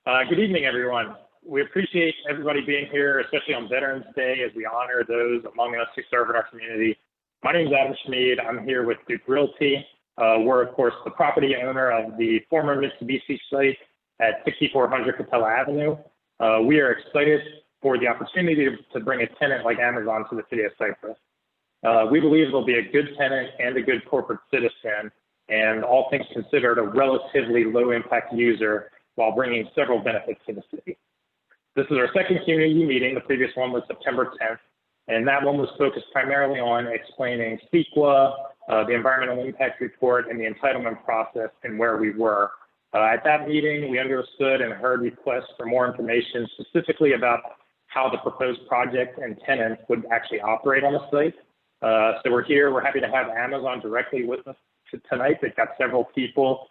Good evening, everyone. We appreciate everybody being here, especially on Veterans Day, as we honor those among us who serve in our community. My name is Adam Schmid. I'm here with Duke Realty. We're, of course, the property owner of the former Mitsubishi site at 6400 Katella Avenue. We are excited for the opportunity to bring a tenant like Amazon to the city of Cypress. We believe they'll be a good tenant and a good corporate citizen, and all things considered, a relatively low-impact user while bringing several benefits to the city. This is our second community meeting. The previous one was September 10th, and that one was focused primarily on explaining CEQA, the environmental impact report, and the entitlement process and where we were. At that meeting, we understood and heard requests for more information specifically about how the proposed project and tenants would actually operate on the site. So we're here. We're happy to have Amazon directly with us tonight. They've got several people.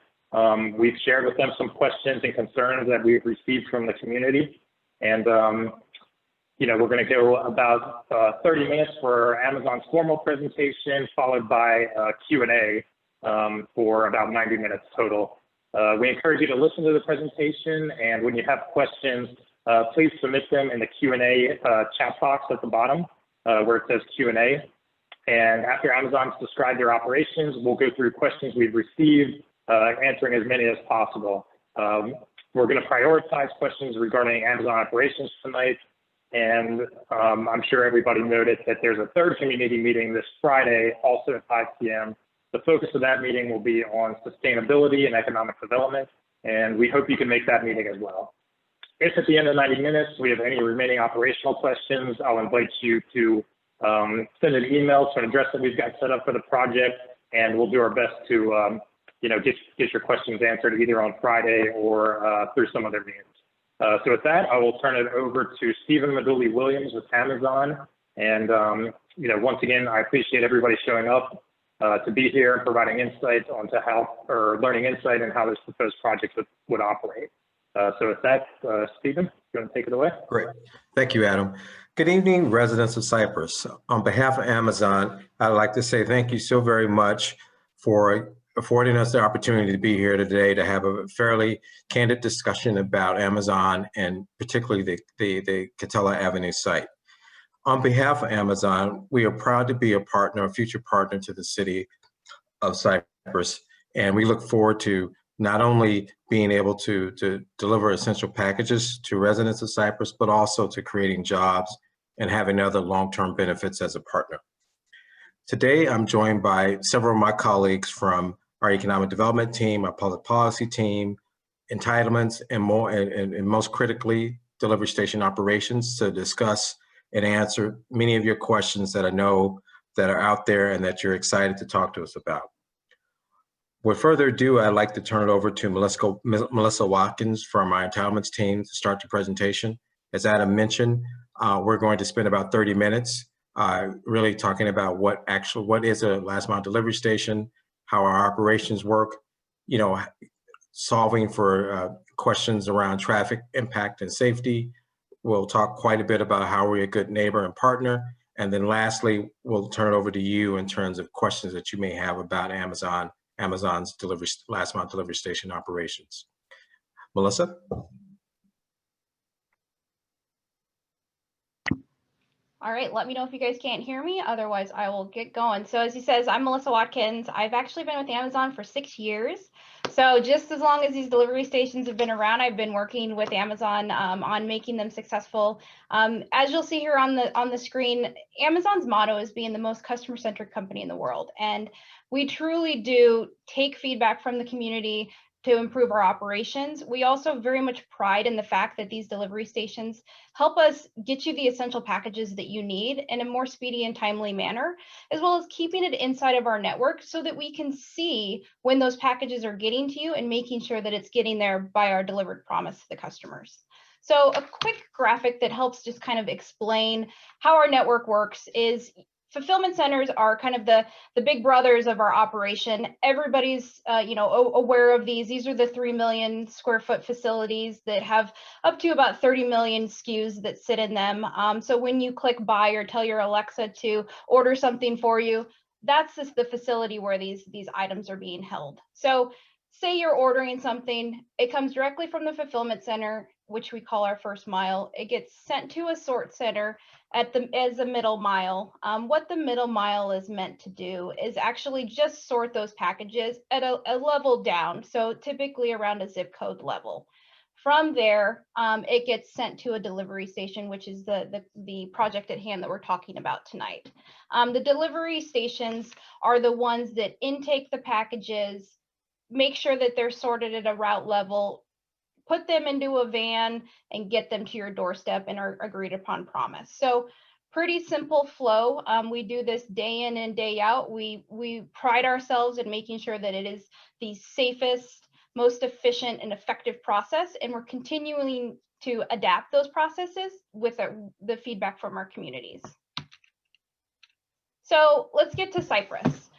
We've shared with them some questions and concerns that we've received from the community. And, we're going to go about 30 minutes for Amazon's formal presentation, followed by Q&A for about 90 minutes total. We encourage you to listen to the presentation, and when you have questions, please submit them in the Q&A chat box at the bottom where it says Q&A. And after Amazon's described their operations, we'll go through questions we've received, answering as many as possible. We're going to prioritize questions regarding Amazon operations tonight. And I'm sure everybody noticed that there's a third community meeting this Friday, also at 5 p.m. The focus of that meeting will be on sustainability and economic development, and we hope you can make that meeting as well. If at the end of 90 minutes we have any remaining operational questions, I'll invite you to send an email to an address that we've got set up for the project, and we'll do our best to get your questions answered either on Friday or through some other means. So with that, I will turn it over to Stephen Meduli-Williams with Amazon. And, once again, I appreciate everybody showing up to be here and providing insight onto learning insight and how this proposed project would operate. So with that, Stephen, you want to take it away? Great. Thank you, Adam. Good evening, residents of Cypress. On behalf of Amazon, I'd like to say thank you so very much for affording us the opportunity to be here today to have a fairly candid discussion about Amazon and particularly the Katella Avenue site. On behalf of Amazon, we are proud to be a future partner to the city of Cypress, and we look forward to not only being able to deliver essential packages to residents of Cypress, but also to creating jobs and having other long-term benefits as a partner. Today, I'm joined by several of my colleagues from our economic development team, our public policy team, entitlements, and most critically, delivery station operations to discuss and answer many of your questions that I know that are out there and that you're excited to talk to us about. With further ado, I'd like to turn it over to Melissa Watkins from our entitlements team to start the presentation. As Adam mentioned, we're going to spend about 30 minutes really talking about what is a last mile delivery station, how our operations work, solving for questions around traffic impact and safety. We'll talk quite a bit about how we're a good neighbor and partner. And then lastly, we'll turn it over to you in terms of questions that you may have about Amazon's last mile delivery station operations. Melissa? All right, let me know if you guys can't hear me. Otherwise, I will get going. So as he says, I'm Melissa Watkins. I've actually been with Amazon for 6 years. So just as long as these delivery stations have been around, I've been working with Amazon on making them successful. As you'll see here on the screen, Amazon's motto is being the most customer-centric company in the world. And we truly do take feedback from the community to improve our operations. We also very much pride in the fact that these delivery stations help us get you the essential packages that you need in a more speedy and timely manner, as well as keeping it inside of our network so that we can see when those packages are getting to you and making sure that it's getting there by our delivered promise to the customers. So a quick graphic that helps just kind of explain how our network works is fulfillment centers are kind of the big brothers of our operation. Everybody's aware of these. These are the 3 million square foot facilities that have up to about 30 million SKUs that sit in them. So when you click buy or tell your Alexa to order something for you, that's just the facility where these items are being held. So say you're ordering something, it comes directly from the fulfillment center, which we call our first mile. It gets sent to a sort center as a middle mile. What the middle mile is meant to do is actually just sort those packages at a level down, so typically around a zip code level. From there, it gets sent to a delivery station, which is the project at hand that we're talking about tonight. The delivery stations are the ones that intake the packages, make sure that they're sorted at a route level, put them into a van, and get them to your doorstep and are agreed upon promise. So pretty simple flow. We do this day in and day out. We pride ourselves in making sure that it is the safest, most efficient and effective process, and we're continuing to adapt those processes with the feedback from our communities. So let's get to Cypress.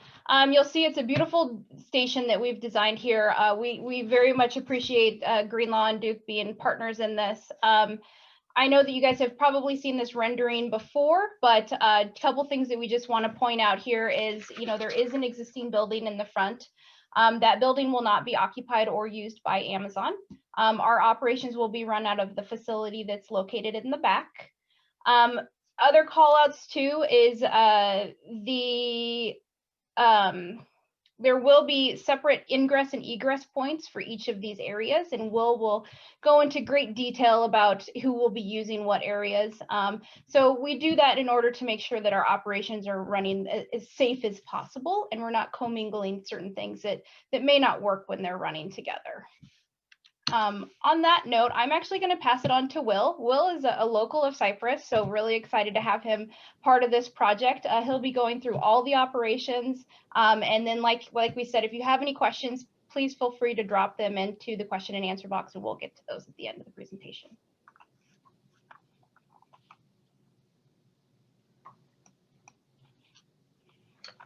You'll see it's a beautiful station that we've designed here. We very much appreciate Greenlaw and Duke being partners in this. I know that you guys have probably seen this rendering before, but a couple things that we just want to point out here is, there is an existing building in the front. That building will not be occupied or used by Amazon. Our operations will be run out of the facility that's located in the back. Other call outs too is there will be separate ingress and egress points for each of these areas, and we'll go into great detail about who will be using what areas. So we do that in order to make sure that our operations are running as safe as possible, and we're not commingling certain things that may not work when they're running together. On that note, I'm actually going to pass it on to Will. Will is a local of Cypress, so really excited to have him part of this project. He'll be going through all the operations, and then like we said, if you have any questions, please feel free to drop them into the question and answer box, and we'll get to those at the end of the presentation.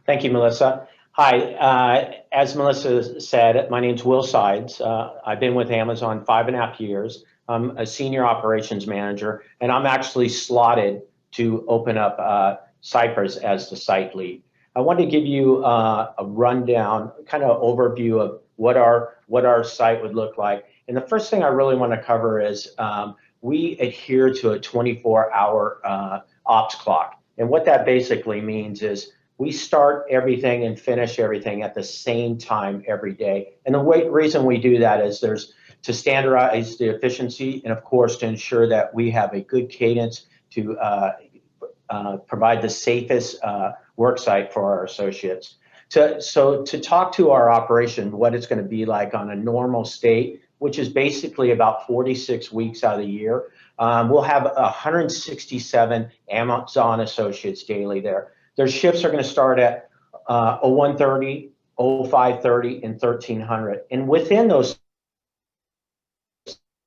Thank you, Melissa. Hi, as Melissa said, my name's Will Sides. I've been with Amazon 5.5 years. I'm a senior operations manager, and I'm actually slotted to open up Cypress as the site lead. I want to give you a rundown, kind of overview of what our site would look like. And the first thing I really want to cover is we adhere to a 24-hour ops clock. And what that basically means is we start everything and finish everything at the same time every day. And the reason we do that is to standardize the efficiency, and of course to ensure that we have a good cadence to provide the safest work site for our associates. So to talk to our operation, what it's going to be like on a normal state, which is basically about 46 weeks out of the year, we'll have 167 Amazon associates daily there. Their shifts are going to start at 01:30, 05:30, and 1300. And within those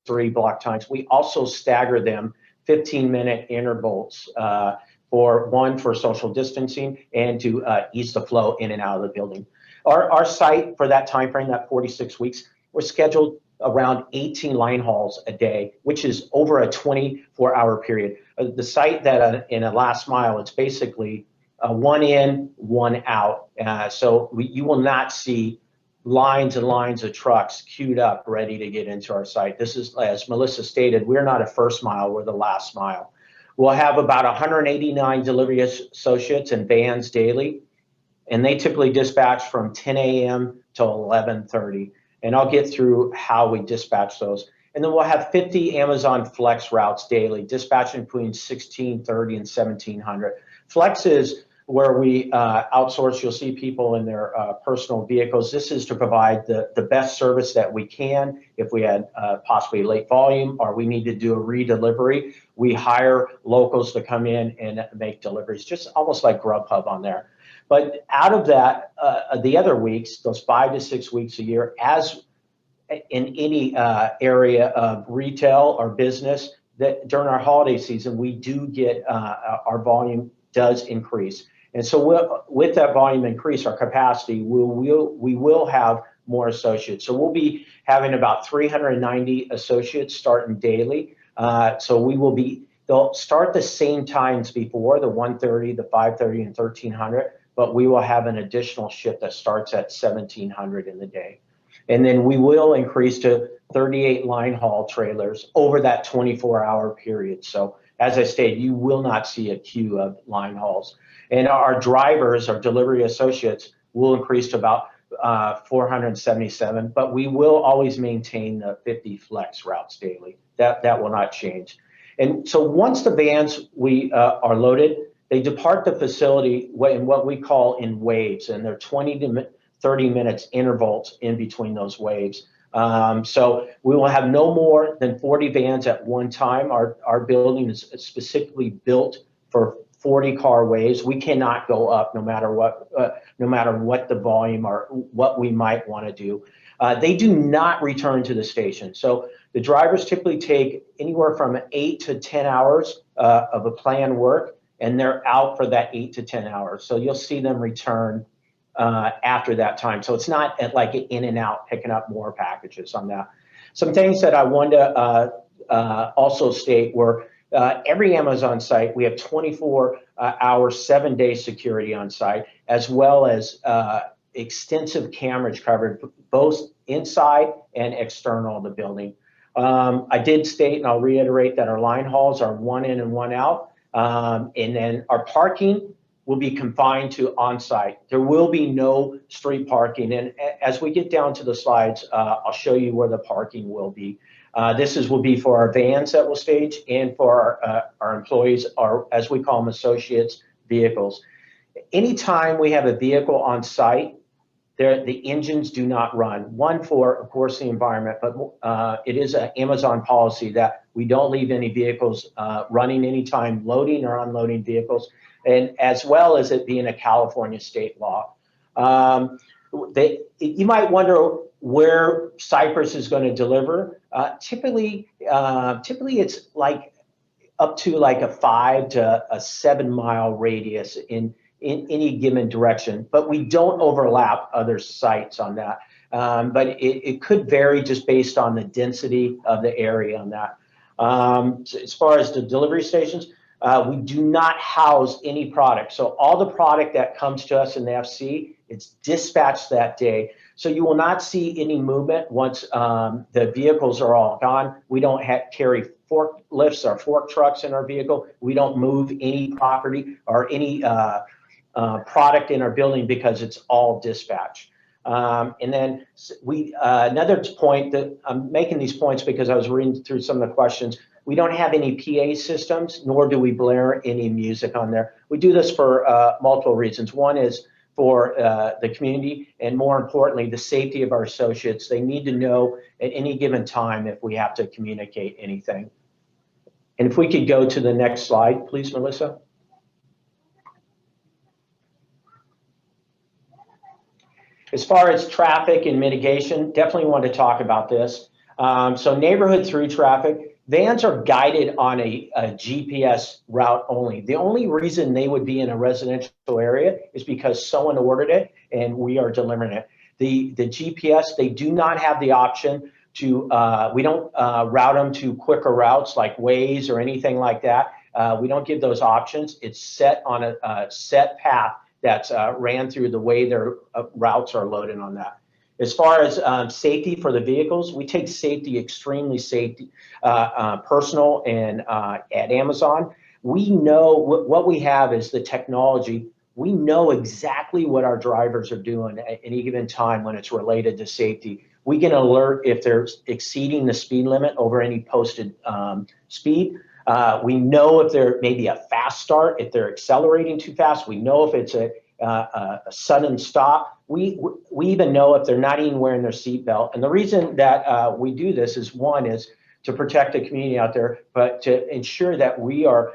3 block times, we also stagger them 15-minute intervals for social distancing and to ease the flow in and out of the building. Our site for that time frame, that 46 weeks, we're scheduled around 18 line hauls a day, which is over a 24-hour period. The site that in a last mile, it's basically one in, one out. So you will not see lines and lines of trucks queued up ready to get into our site. This is, as Melissa stated, we're not a first mile, we're the last mile. We'll have about 189 delivery associates and vans daily, and they typically dispatch from 10 a.m. till 11:30. And I'll get through how we dispatch those. And then we'll have 50 Amazon Flex routes daily, dispatching between 1630 and 1700. Flex is where we outsource. You'll see people in their personal vehicles. This is to provide the best service that we can. If we had possibly late volume or we need to do a redelivery, we hire locals to come in and make deliveries, just almost like Grubhub on there. But out of that, the other weeks, those 5 to 6 weeks a year, as in any area of retail or business, that during our holiday season, we do get our volume does increase. And so with that volume increase, our capacity, we will have more associates. So we'll be having about 390 associates starting daily. So they'll start the same times before, the 1:30, the 5:30, and 1300, but we will have an additional shift that starts at 1700 in the day. And then we will increase to 38 line haul trailers over that 24-hour period. So as I stated, you will not see a queue of line hauls. And our drivers, our delivery associates, will increase to about 477, but we will always maintain the 50 flex routes daily. That will not change. And so once the vans are loaded, they depart the facility in what we call in waves, and they're 20 to 30 minutes intervals in between those waves. So we will have no more than 40 vans at one time. Our building is specifically built for 40 car waves. We cannot go up no matter what the volume or what we might want to do. They do not return to the station. So the drivers typically take anywhere from 8 to 10 hours of a planned work, and they're out for that 8 to 10 hours. So you'll see them return after that time. So it's not like an in and out picking up more packages on that. Some things that I wanted to also state were every Amazon site, we have 24-hour, 7-day security on site, as well as extensive cameras covered both inside and external of the building. I did state, and I'll reiterate, that our line hauls are one in and one out. And then our parking will be confined to on-site. There will be no street parking. And as we get down to the slides, I'll show you where the parking will be. This will be for our vans that will stage and for our employees, our, as we call them, associates, vehicles. Anytime we have a vehicle on site, the engines do not run. One, for, of course, the environment, but it is an Amazon policy that we don't leave any vehicles running anytime loading or unloading vehicles, and as well as it being a California state law. You might wonder where Cypress is going to deliver. Typically it's like up to like a 5 to a 7 mile radius in any given direction, but we don't overlap other sites on that. But it could vary just based on the density of the area on that. As far as the delivery stations, we do not house any product. So all the product that comes to us in the FC, it's dispatched that day. So you will not see any movement once the vehicles are all gone. We don't carry forklifts or fork trucks in our vehicle. We don't move any property or any product in our building because it's all dispatch. And then another point that I'm making these points because I was reading through some of the questions. We don't have any PA systems, nor do we blare any music on there. We do this for multiple reasons. One is for the community, and more importantly, the safety of our associates. They need to know at any given time if we have to communicate anything. And if we could go to the next slide, please, Melissa. As far as traffic and mitigation, definitely want to talk about this. So neighborhood through traffic, vans are guided on a GPS route only. The only reason they would be in a residential area is because someone ordered it and we are delivering it. The GPS, they do not have the option to, we don't route them to quicker routes like Waze or anything like that. We don't give those options. It's set on a set path that's ran through the way their routes are loaded on that. As far as safety for the vehicles, we take safety extremely personal, and at Amazon, we know what we have is the technology. We know exactly what our drivers are doing at any given time when it's related to safety. We can alert if they're exceeding the speed limit over any posted speed. We know if they're maybe a fast start, if they're accelerating too fast. We know if it's a sudden stop. We even know if they're not even wearing their seatbelt. And the reason that we do this is, one, is to protect the community out there, but to ensure that we are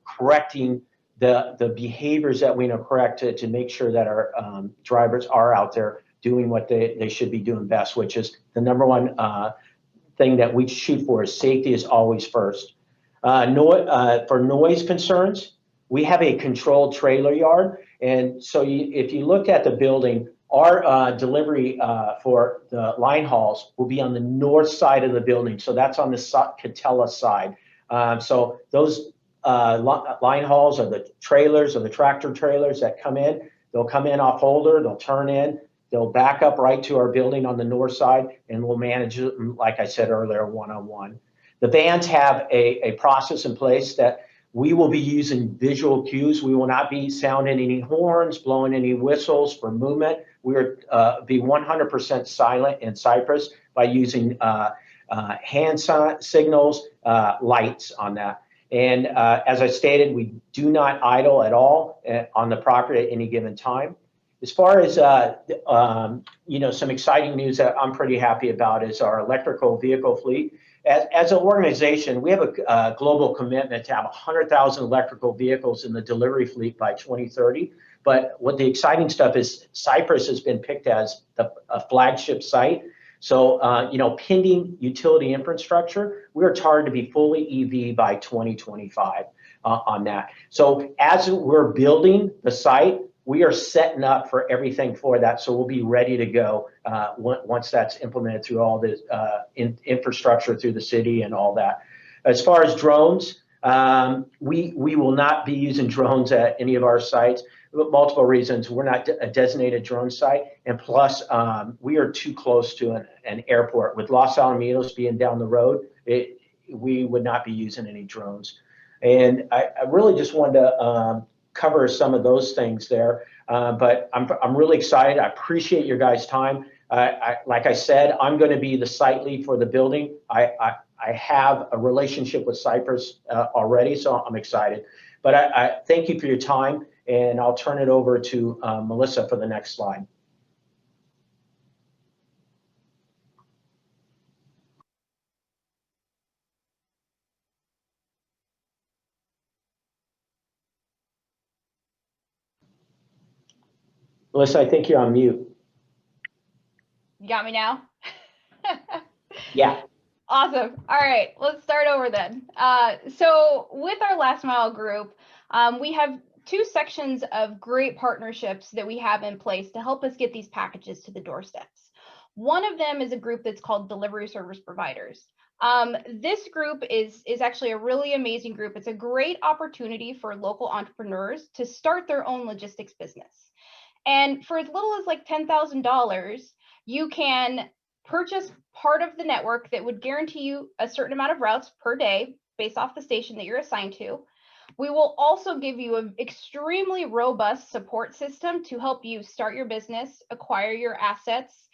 correcting the behaviors that we know correct to make sure that our drivers are out there doing what they should be doing best, which is the number one thing that we shoot for is safety is always first. For noise concerns, we have a controlled trailer yard. And so if you look at the building, our delivery for the line hauls will be on the north side of the building. So that's on the Katella side. So those line hauls are the trailers or the tractor trailers that come in. They'll come in off holder, they'll turn in, They'll back up right to our building on the north side, and we'll manage it, like I said earlier, one-on-one. The vans have a process in place that we will be using visual cues. We will not be sounding any horns, blowing any whistles for movement. We are be 100% silent in Cypress by using hand signals, lights on that. And as I stated, we do not idle at all on the property at any given time. As far as you know, some exciting news that I'm pretty happy about is our electrical vehicle fleet. As an organization, we have a global commitment to have 100,000 electrical vehicles in the delivery fleet by 2030. But what the exciting stuff is, Cypress has been picked as a flagship site. So, you know, pending utility infrastructure, we are targeted to be fully EV by 2025 on that. So as we're building the site, we are setting up for everything for that. So we'll be ready to go once that's implemented through all the infrastructure through the city and all that. As far as drones, we will not be using drones at any of our sites. Multiple reasons. We're not a designated drone site, and plus we are too close to an airport. With Los Alamitos being down the road, we would not be using any drones. And I really just wanted to cover some of those things there, but I'm really excited. I appreciate your guys' time. Like I said, I'm going to be the site lead for the building. I have a relationship with Cypress already, so I'm excited. But I thank you for your time, and I'll turn it over to Melissa for the next slide. Melissa, I think you're on mute. You got me now? Yeah. Awesome. All right, let's start over then. So with our last mile group, we have two sections of great partnerships that we have in place to help us get these packages to the doorsteps. One of them is a group that's called Delivery Service Providers. This group is actually a really amazing group. It's a great opportunity for local entrepreneurs to start their own logistics business. And for as little as like $10,000, you can purchase part of the network that would guarantee you a certain amount of routes per day based off the station that you're assigned to. We will also give you an extremely robust support system to help you start your business, acquire your assets,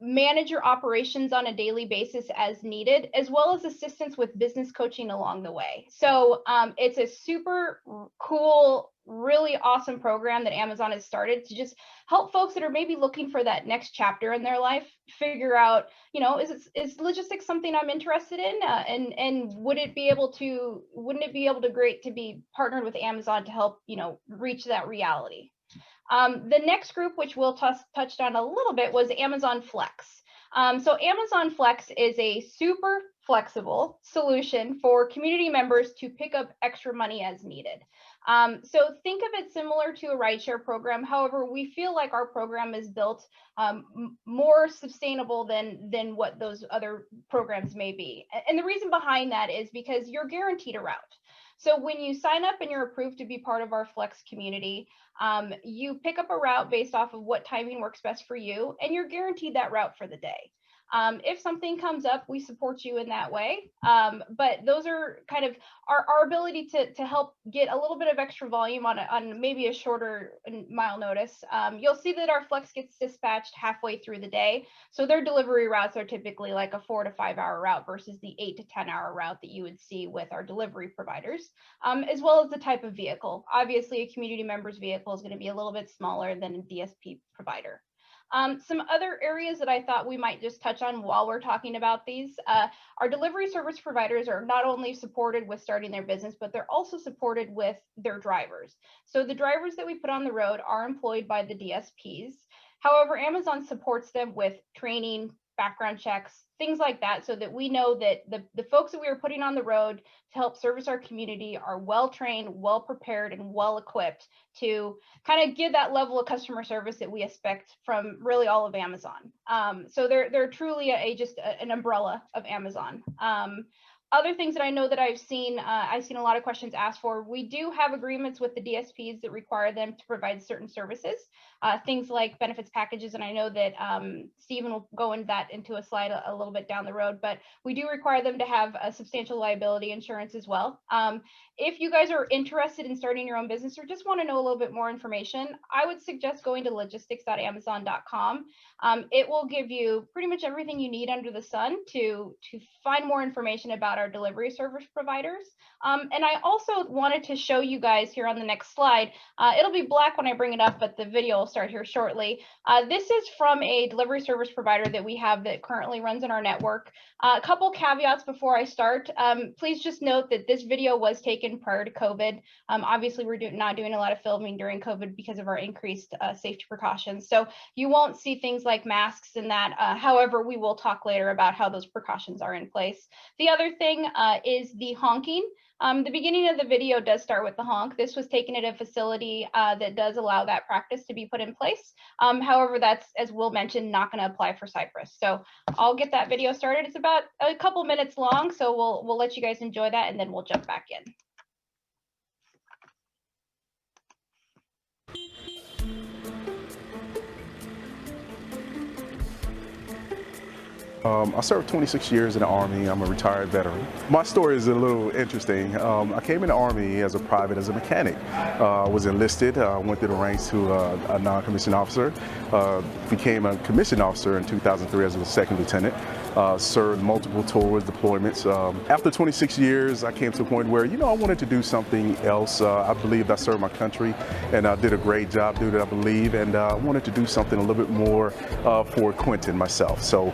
manage your operations on a daily basis as needed, as well as assistance with business coaching along the way. So it's a super cool, really awesome program that Amazon has started to just help folks that are maybe looking for that next chapter in their life figure out, you know, is logistics something I'm interested in, and wouldn't it be able to great to be partnered with Amazon to help, you know, reach that reality. The next group, which we'll touched on a little bit, was Amazon Flex. So Amazon Flex is a super flexible solution for community members to pick up extra money as needed. So think of it similar to a rideshare program. However, we feel like our program is built more sustainable than what those other programs may be. And the reason behind that is because you're guaranteed a route. So when you sign up and you're approved to be part of our Flex community, you pick up a route based off of what timing works best for you, and you're guaranteed that route for the day. If something comes up, we support you in that way. But those are kind of our ability to help get a little bit of extra volume on maybe a shorter mile notice. You'll see that our Flex gets dispatched halfway through the day. So their delivery routes are typically like a 4 to 5 hour route versus the 8 to 10 hour route that you would see with our delivery providers, as well as the type of vehicle. Obviously, a community member's vehicle is going to be a little bit smaller than a DSP provider. Some other areas that I thought we might just touch on while we're talking about these, our delivery service providers are not only supported with starting their business, but they're also supported with their drivers. So the drivers that we put on the road are employed by the DSPs. However, Amazon supports them with training, background checks, things like that, so that we know that the folks that we are putting on the road to help service our community are well trained, well prepared, and well equipped to kind of give that level of customer service that we expect from really all of Amazon. So they're truly just an umbrella of Amazon. Other things that I know that I've seen a lot of questions asked for. We do have agreements with the DSPs that require them to provide certain services, things like benefits packages. And I know that Stephen will go into a slide a little bit down the road, but we do require them to have a substantial liability insurance as well. If you guys are interested in starting your own business or just want to know a little bit more information, I would suggest going to logistics.amazon.com. It will give you pretty much everything you need under the sun to find more information about our delivery service providers. And I also wanted to show you guys here on the next slide. It'll be black when I bring it up, but the video will start here shortly. This is from a delivery service provider that we have that currently runs in our network. A couple caveats before I start. Please just note that this video was taken prior to COVID. Obviously, we're not doing a lot of filming during COVID because of our increased safety precautions. So you won't see things like masks and that. However, we will talk later about how those precautions are in place. The other thing is the honking. The beginning of the video does start with the honk. This was taken at a facility that does allow that practice to be put in place. However, that's, as Will mentioned, not going to apply for Cypress. So I'll get that video started. It's about a couple minutes long, so we'll let you guys enjoy that, and then we'll jump back in. I served 26 years in the Army. I'm a retired veteran. My story is a little interesting. I came in the Army as a private, as a mechanic. Was enlisted, went through the ranks to a non-commissioned officer, became a commissioned officer in 2003 as a second lieutenant. Served multiple tours, deployments. After 26 years, I came to a point where, I wanted to do something else. I believed I served my country, and I did a great job doing it, I believe, and I wanted to do something a little bit more for Quentin, myself. So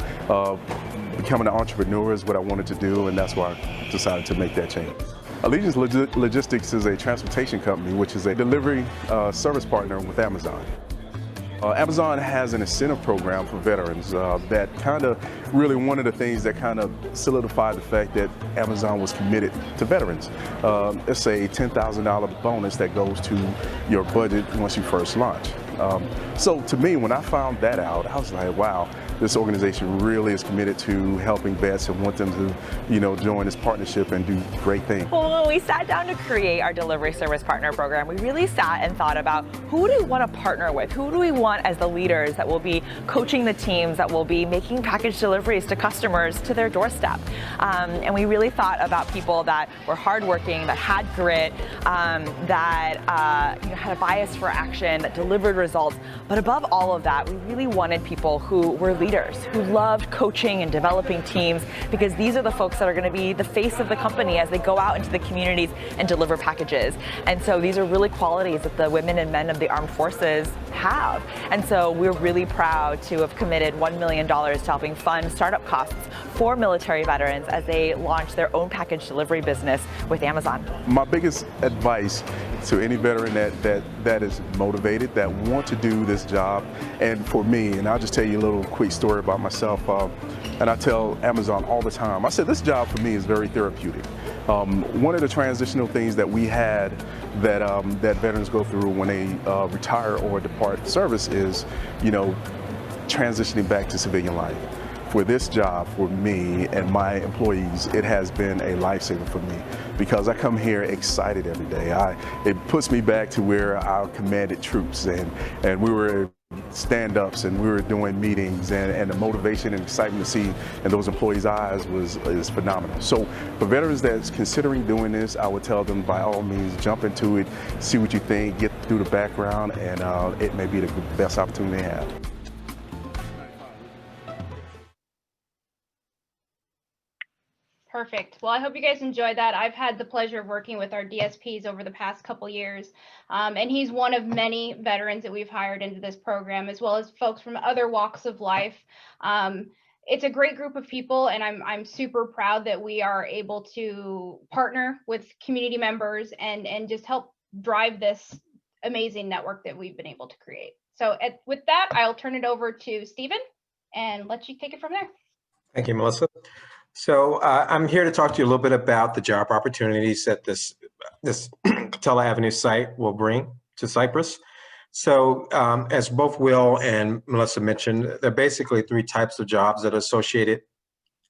becoming an entrepreneur is what I wanted to do, and that's why I decided to make that change. Allegiance Logistics is a transportation company, which is a delivery service partner with Amazon. Amazon has an incentive program for veterans that kind of really one of the things that kind of solidified the fact that Amazon was committed to veterans. It's a $10,000 bonus that goes to your budget once you first launch. So to me, when I found that out, I was like, wow, this organization really is committed to helping vets and want them to, join this partnership and do great things. Well, when we sat down to create our delivery service partner program, we really sat and thought about who do we want to partner with? Who do we want as the leaders that will be coaching the teams, that will be making package deliveries to customers to their doorstep? And we really thought about people that were hardworking, that had grit, that had a bias for action, that delivered results. But above all of that, we really wanted people who were leaders, who loved coaching and developing teams, because these are the folks that are going to be the face of the company as they go out into the communities and deliver packages. And so these are really qualities that the women and men of the armed forces have. And so we're really proud to have committed $1 million to helping fund startup costs for military veterans as they launch their own package delivery business with Amazon. My biggest advice to any veteran that is motivated, that want to do this job, and for me, and I'll just tell you a little quick story about myself, and I tell Amazon all the time, I said this job for me is very therapeutic. One of the transitional things that we had that veterans go through when they retire or depart service is, transitioning back to civilian life. For this job, for me and my employees, it has been a lifesaver for me because I come here excited every day. It puts me back to where I commanded troops and we were stand-ups and we were doing meetings, and the motivation and excitement to see in those employees' eyes is phenomenal. So for veterans that's considering doing this, I would tell them by all means jump into it, see what you think, get through the background, and it may be the best opportunity they have. Perfect. Well, I hope you guys enjoyed that. I've had the pleasure of working with our DSPs over the past couple years, and he's one of many veterans that we've hired into this program, as well as folks from other walks of life. It's a great group of people, and I'm super proud that we are able to partner with community members and just help drive this amazing network that we've been able to create. So with that, I'll turn it over to Stephen and let you take it from there. Thank you, Melissa. So I'm here to talk to you a little bit about the job opportunities that this Katella Avenue site will bring to Cypress. So as both Will and Melissa mentioned, there are basically three types of jobs that are associated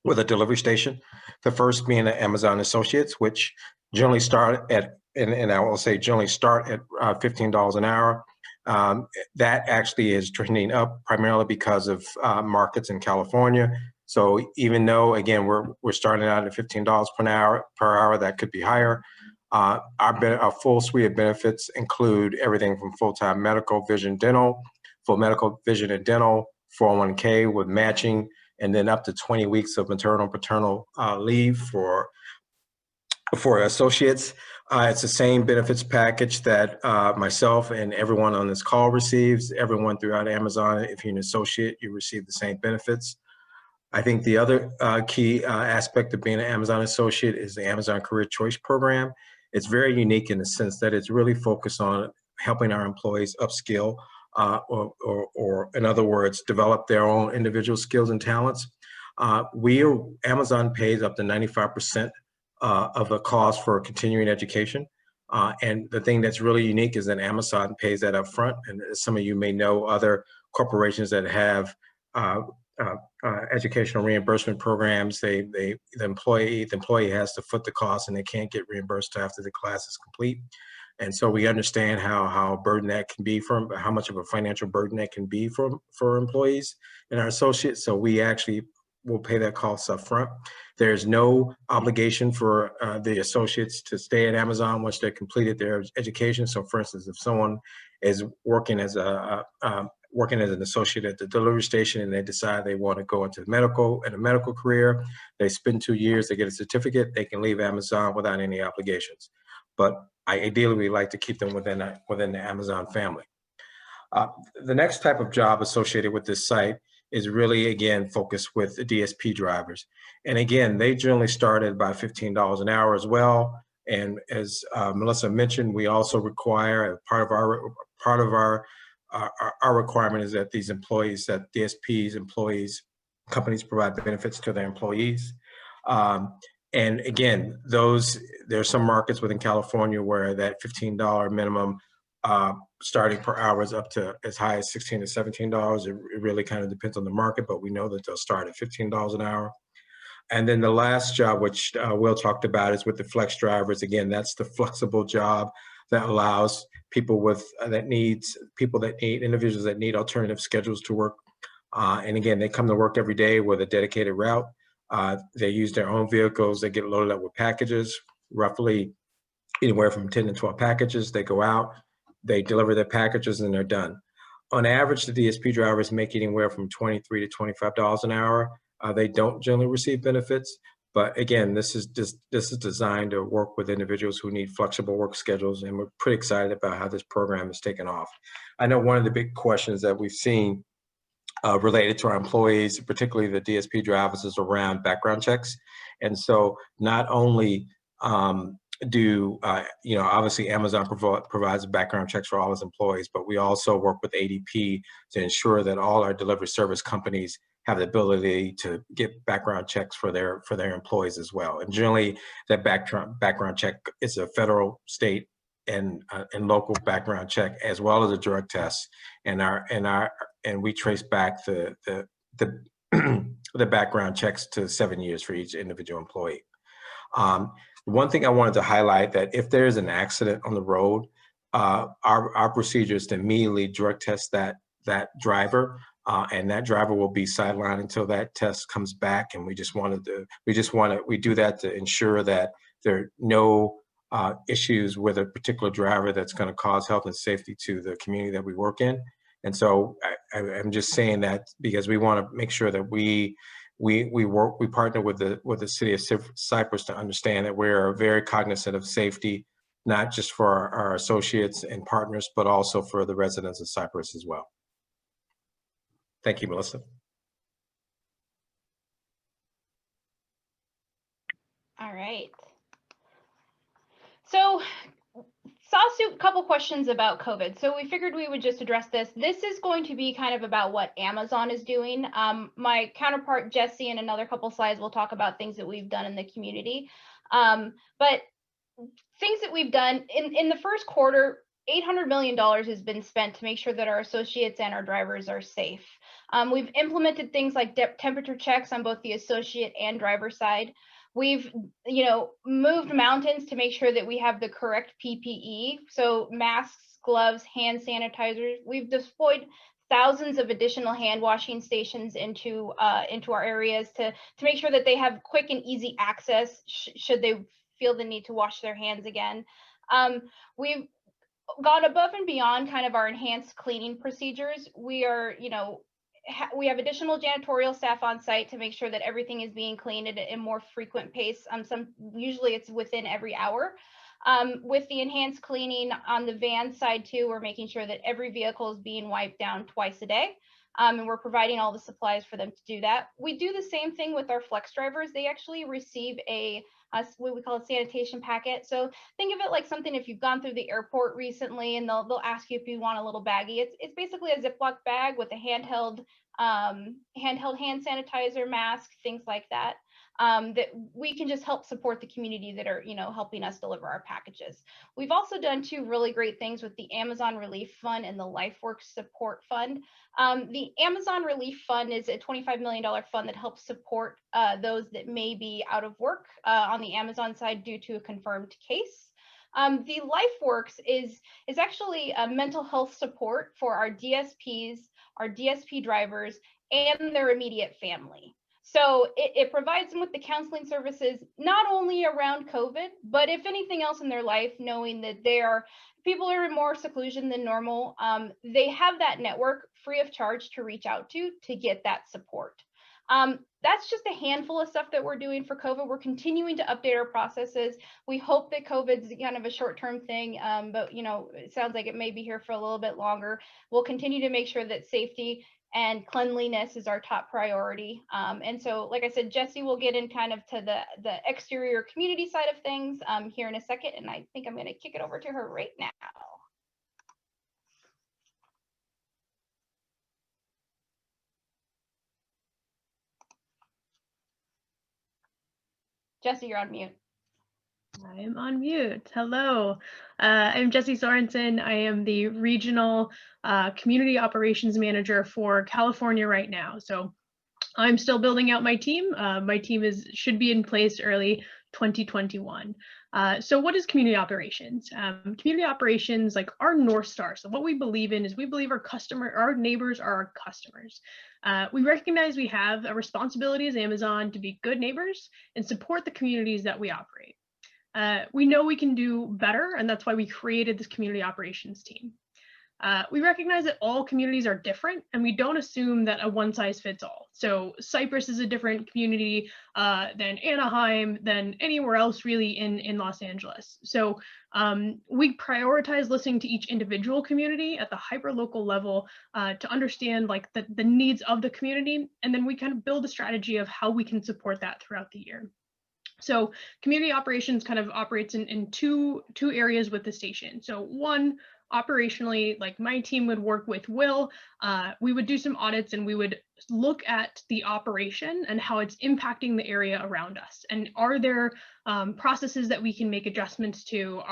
with a delivery station. The first being the Amazon Associates, which generally start at, and I will say generally start at $15 an hour. That actually is trending up primarily because of markets in California. So even though, again, we're starting out at $15 per hour, that could be higher. Our full suite of benefits include everything from full-time medical, vision, dental, full medical, vision, and dental, 401k with matching, and then up to 20 weeks of maternal paternal leave for associates. It's the same benefits package that myself and everyone on this call receives. Everyone throughout Amazon, if you're an associate, you receive the same benefits. I think the other key aspect of being an Amazon associate is the Amazon Career Choice Program. It's very unique in the sense that it's really focused on helping our employees upskill or in other words, develop their own individual skills and talents. Amazon pays up to 95% of the cost for continuing education. And the thing that's really unique is that Amazon pays that up front. And as some of you may know, other corporations that have educational reimbursement programs, the employee has to foot the cost and they can't get reimbursed after the class is complete. And so we understand how burden that can be how much of a financial burden that can be for employees and our associates. So we actually will pay that cost up front. There's no obligation for the associates to stay at Amazon once they've completed their education. So for instance, if someone is working as an associate at the delivery station and they decide they want to go into a medical career, they spend 2 years, they get a certificate, they can leave Amazon without any obligations. But ideally, we like to keep them within the Amazon family. The next type of job associated with this site is really, again, focused with the DSP drivers. And again, they generally start at about $15 an hour as well. And as Melissa mentioned, we also require, part of our requirement is that these employees, that DSPs, companies provide benefits to their employees. And again, there are some markets within California where that $15 minimum starting per hour is up to as high as $16 to $17. It really kind of depends on the market, but we know that they'll start at $15 an hour. And then the last job, which Will talked about, is with the flex drivers. Again, that's the flexible job that allows individuals that need alternative schedules to work. And again, they come to work every day with a dedicated route. They use their own vehicles. They get loaded up with packages, roughly anywhere from 10 to 12 packages. They go out, they deliver their packages, and they're done. On average, the DSP drivers make anywhere from $23 to $25 an hour. They don't generally receive benefits, but again, this is designed to work with individuals who need flexible work schedules, and we're pretty excited about how this program has taken off. I know one of the big questions that we've seen related to our employees, particularly the DSP drivers, is around background checks. And so not only obviously Amazon provides background checks for all its employees, but we also work with ADP to ensure that all our delivery service companies have the ability to get background checks for their employees as well. And generally, that background check is a federal, state, and local background check, as well as a drug test. And we trace back the background checks to 7 years for each individual employee. One thing I wanted to highlight, that if there's an accident on the road, our procedure is to immediately drug test that driver, and that driver will be sidelined until that test comes back. And we do that to ensure that there are no issues with a particular driver that's going to cause health and safety to the community that we work in. And so I'm just saying that because we want to make sure that we partner with the city of Cypress to understand that we're very cognizant of safety, not just for our associates and partners, but also for the residents of Cypress as well. Thank you, Melissa. All right. So saw a couple questions about COVID. So we figured we would just address this. This is going to be kind of about what Amazon is doing. My counterpart, Jesse, in another couple slides, will talk about things that we've done in the community. But things that we've done in the first quarter, $800 million has been spent to make sure that our associates and our drivers are safe. We've implemented things like temperature checks on both the associate and driver side. We've, moved mountains to make sure that we have the correct PPE. So masks, gloves, hand sanitizers. We've deployed thousands of additional hand washing stations into our areas to make sure that they have quick and easy access should they feel the need to wash their hands again. We've gone above and beyond kind of our enhanced cleaning procedures. We are, we have additional janitorial staff on site to make sure that everything is being cleaned at a more frequent pace. Usually it's within every hour. With the enhanced cleaning on the van side too, we're making sure that every vehicle is being wiped down twice a day. And we're providing all the supplies for them to do that. We do the same thing with our flex drivers. They actually receive what we call a sanitation packet. So think of it like something if you've gone through the airport recently and they'll ask you if you want a little baggie. It's basically a Ziploc bag with a handheld hand sanitizer, mask, things like that. That we can just help support the community that are, helping us deliver our packages. We've also done two really great things with the Amazon Relief Fund and the LifeWorks Support Fund. The Amazon Relief Fund is a $25 million fund that helps support those that may be out of work on the Amazon side due to a confirmed case. The LifeWorks is actually a mental health support for our DSPs, our DSP drivers, and their immediate family. So it provides them with the counseling services, not only around COVID, but if anything else in their life, knowing that people are in more seclusion than normal. They have that network free of charge to reach out to get that support. That's just a handful of stuff that we're doing for COVID. We're continuing to update our processes. We hope that COVID's kind of a short-term thing, but it sounds like it may be here for a little bit longer. We'll continue to make sure that safety and cleanliness is our top priority. And so, like I said, Jesse will get in kind of to the exterior community side of things here in a second, and I think I'm going to kick it over to her right now. Jesse, you're on mute. I am on mute. Hello, I'm Jesse Sorensen. I am the Regional Community Operations Manager for California right now. So I'm still building out my team. My team should be in place early 2021. So what is community operations? Community operations, like our North Star. So what we believe in is we believe our neighbors are our customers. We recognize we have a responsibility as Amazon to be good neighbors and support the communities that we operate. We know we can do better, and that's why we created this community operations team. We recognize that all communities are different, and we don't assume that a one size fits all. So Cypress is a different community than Anaheim, than anywhere else really in Los Angeles. So we prioritize listening to each individual community at the hyper-local level to understand like the needs of the community, and then we kind of build a strategy of how we can support that throughout the year. So community operations kind of operates in two areas with the station. So one, operationally, like my team would work with Will, we would do some audits and we would look at the operation and how it's impacting the area around us. And are there processes that we can make adjustments to?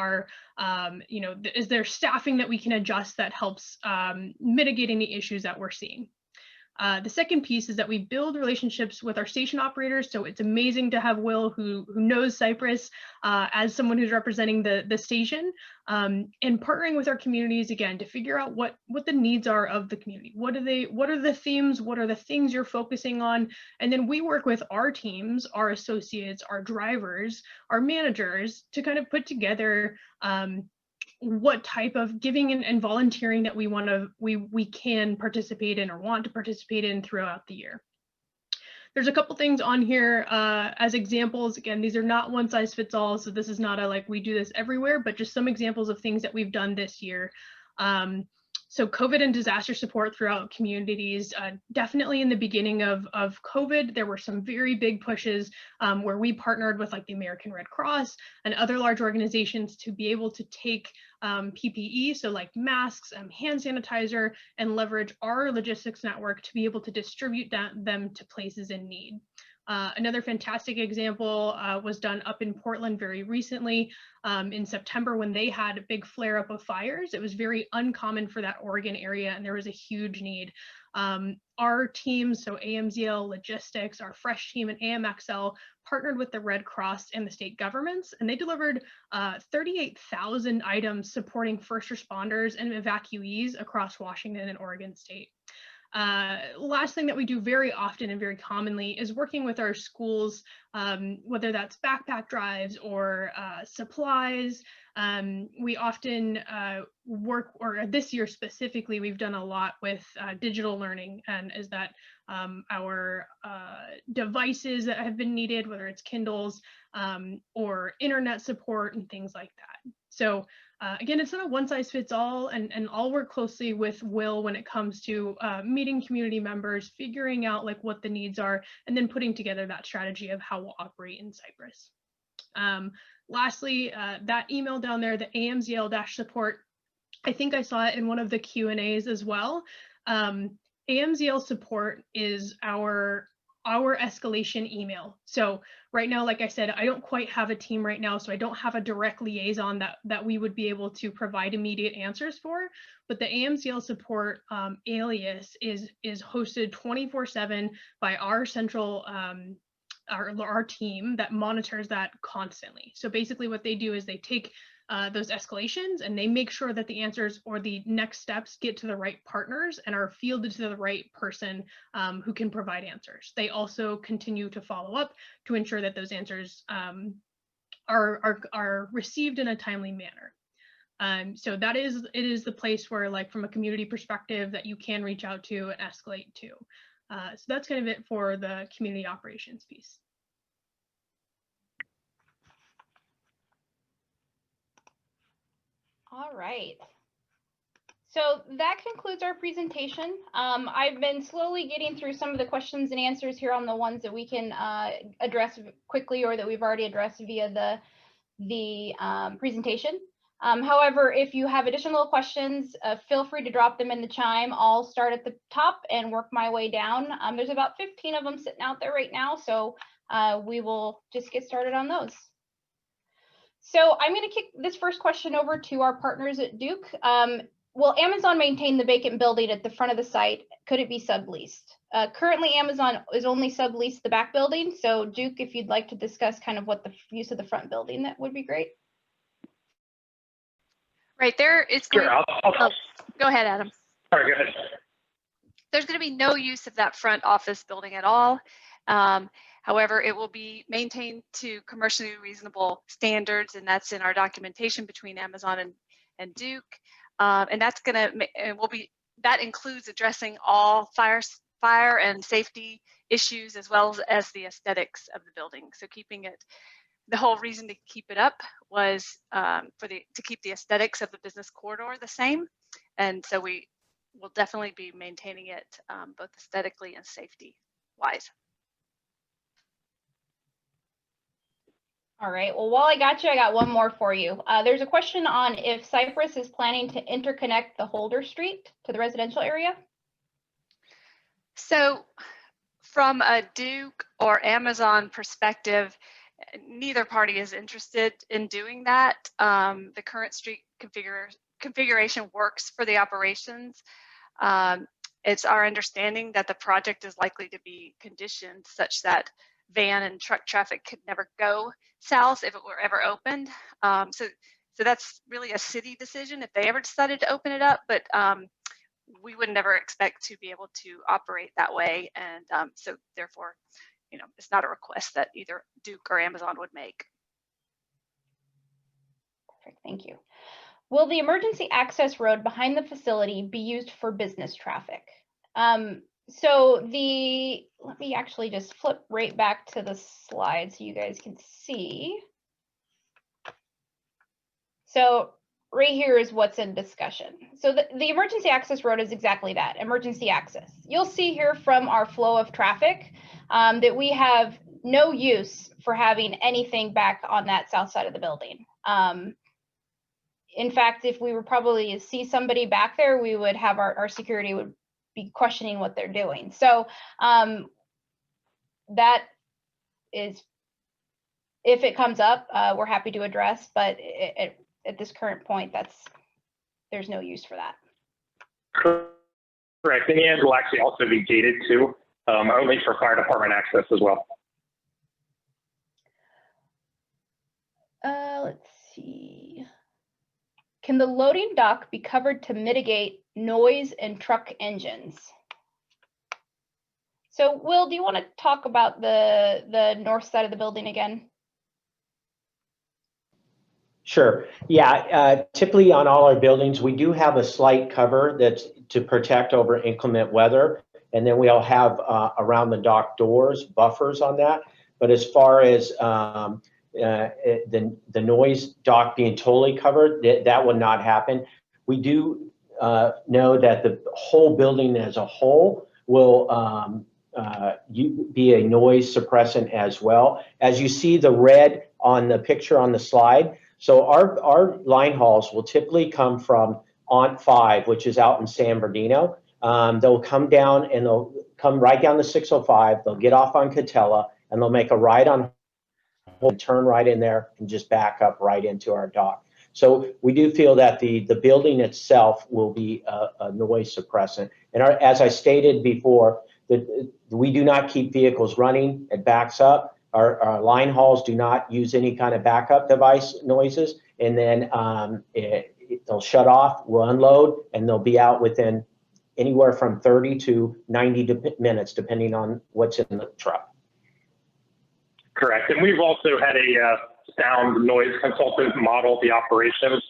Is there staffing that we can adjust that helps mitigate any issues that we're seeing? The second piece is that we build relationships with our station operators. So it's amazing to have Will, who knows Cypress as someone who's representing the station, and partnering with our communities again to figure out what the needs are of the community. What are the themes? What are the things you're focusing on? And then we work with our teams, our associates, our drivers, our managers to kind of put together what type of giving and volunteering that we can participate in or want to participate in throughout the year. There's a couple things on here as examples. Again, these are not one size fits all, so this is not a like we do this everywhere, but just some examples of things that we've done this year. So COVID and disaster support throughout communities. Definitely in the beginning of COVID, there were some very big pushes where we partnered with like the American Red Cross and other large organizations to be able to take PPE, so like masks, hand sanitizer, and leverage our logistics network to be able to distribute them to places in need. Another fantastic example was done up in Portland very recently in September when they had a big flare up of fires. It was very uncommon for that Oregon area, and there was a huge need. Our teams, so AMZL Logistics, our Fresh team, and AMXL partnered with the Red Cross and the state governments, and they delivered 38,000 items supporting first responders and evacuees across Washington and Oregon state. Last thing that we do very often and very commonly is working with our schools, whether that's backpack drives or supplies. We often work, or this year specifically, we've done a lot with digital learning, and is that our devices that have been needed, whether it's Kindles or internet support and things like that. So again, it's not a one size fits all, and I'll work closely with Will when it comes to meeting community members, figuring out like what the needs are, and then putting together that strategy of how we'll operate in Cypress. Lastly, that email down there, the AMZL-support, I think I saw it in one of the Q&As as well. AMZL support is our escalation email. So right now, like I said, I don't quite have a team right now, so I don't have a direct liaison that we would be able to provide immediate answers for. But the AMZL support alias is hosted 24/7 by our central our team that monitors that constantly. So basically what they do is they take those escalations and they make sure that the answers or the next steps get to the right partners and are fielded to the right person who can provide answers. They also continue to follow up to ensure that those answers are received in a timely manner. So it is the place where, like, from a community perspective, that you can reach out to and escalate to. So that's kind of it for the community operations piece. All right. So that concludes our presentation. I've been slowly getting through some of the questions and answers here on the ones that we can address quickly or that we've already addressed via the presentation. However, if you have additional questions, feel free to drop them in the chime. I'll start at the top and work my way down. There's about 15 of them sitting out there right now, so we will just get started on those. So I'm going to kick this first question over to our partners at Duke. Will Amazon maintain the vacant building at the front of the site? Could it be subleased? Currently, Amazon is only subleased the back building. So Duke, if you'd like to discuss kind of what the use of the front building, that would be great. Right there, it's going. Sure, Oh, go ahead, Adam. Sorry, go ahead. There's going to be no use of that front office building at all. However, it will be maintained to commercially reasonable standards, and that's in our documentation between Amazon and Duke. And that's going to that includes addressing all fire and safety issues as well as the aesthetics of the building. So keeping it. The whole reason to keep it up was to keep the aesthetics of the business corridor the same, and so we will definitely be maintaining it both aesthetically and safety wise. All right, well, while I got you, I got one more for you. There's a question on if Cypress is planning to interconnect the Holder Street to the residential area. So from a Duke or Amazon perspective, neither party is interested in doing that. The current street configuration works for the operations. It's our understanding that the project is likely to be conditioned such that van and truck traffic could never go south if it were ever opened. So that's really a city decision if they ever decided to open it up, but we would never expect to be able to operate that way. And so therefore, it's not a request that either Duke or Amazon would make. Perfect, thank you. Will the emergency access road behind the facility be used for business traffic? So let me actually just flip right back to the slide so you guys can see. So right here is what's in discussion. So the emergency access road is exactly that, emergency access. You'll see here from our flow of traffic that we have no use for having anything back on that south side of the building. In fact, if we were probably to see somebody back there, we would have our security would be questioning what they're doing. So that is, if it comes up, we're happy to address, but at this current point, there's no use for that. Correct. And the end will actually also be gated too, only for fire department access as well. Let's see. Can the loading dock be covered to mitigate noise and truck engines? So Will, do you want to talk about the north side of the building again? Sure. Yeah, typically on all our buildings, we do have a slight cover that's to protect over inclement weather. And then we'll have around the dock doors, buffers on that. But as far as the noise dock being totally covered, that will not happen. We do know that the whole building as a whole will be a noise suppressant as well. As you see the red on the picture on the slide, so our line hauls will typically come from ONT 5, which is out in San Bernardino. They'll come down and they'll come right down the 605. They'll get off on Katella and they'll make a right on, turn right in there and just back up right into our dock. So we do feel that the building itself will be a noise suppressant. And as I stated before, we do not keep vehicles running. It backs up. Our line hauls do not use any kind of backup device noises. And then they'll shut off, we'll unload, and they'll be out within anywhere from 30 to 90 minutes, depending on what's in the truck. Correct. And we've also had a sound noise consultant model the operations,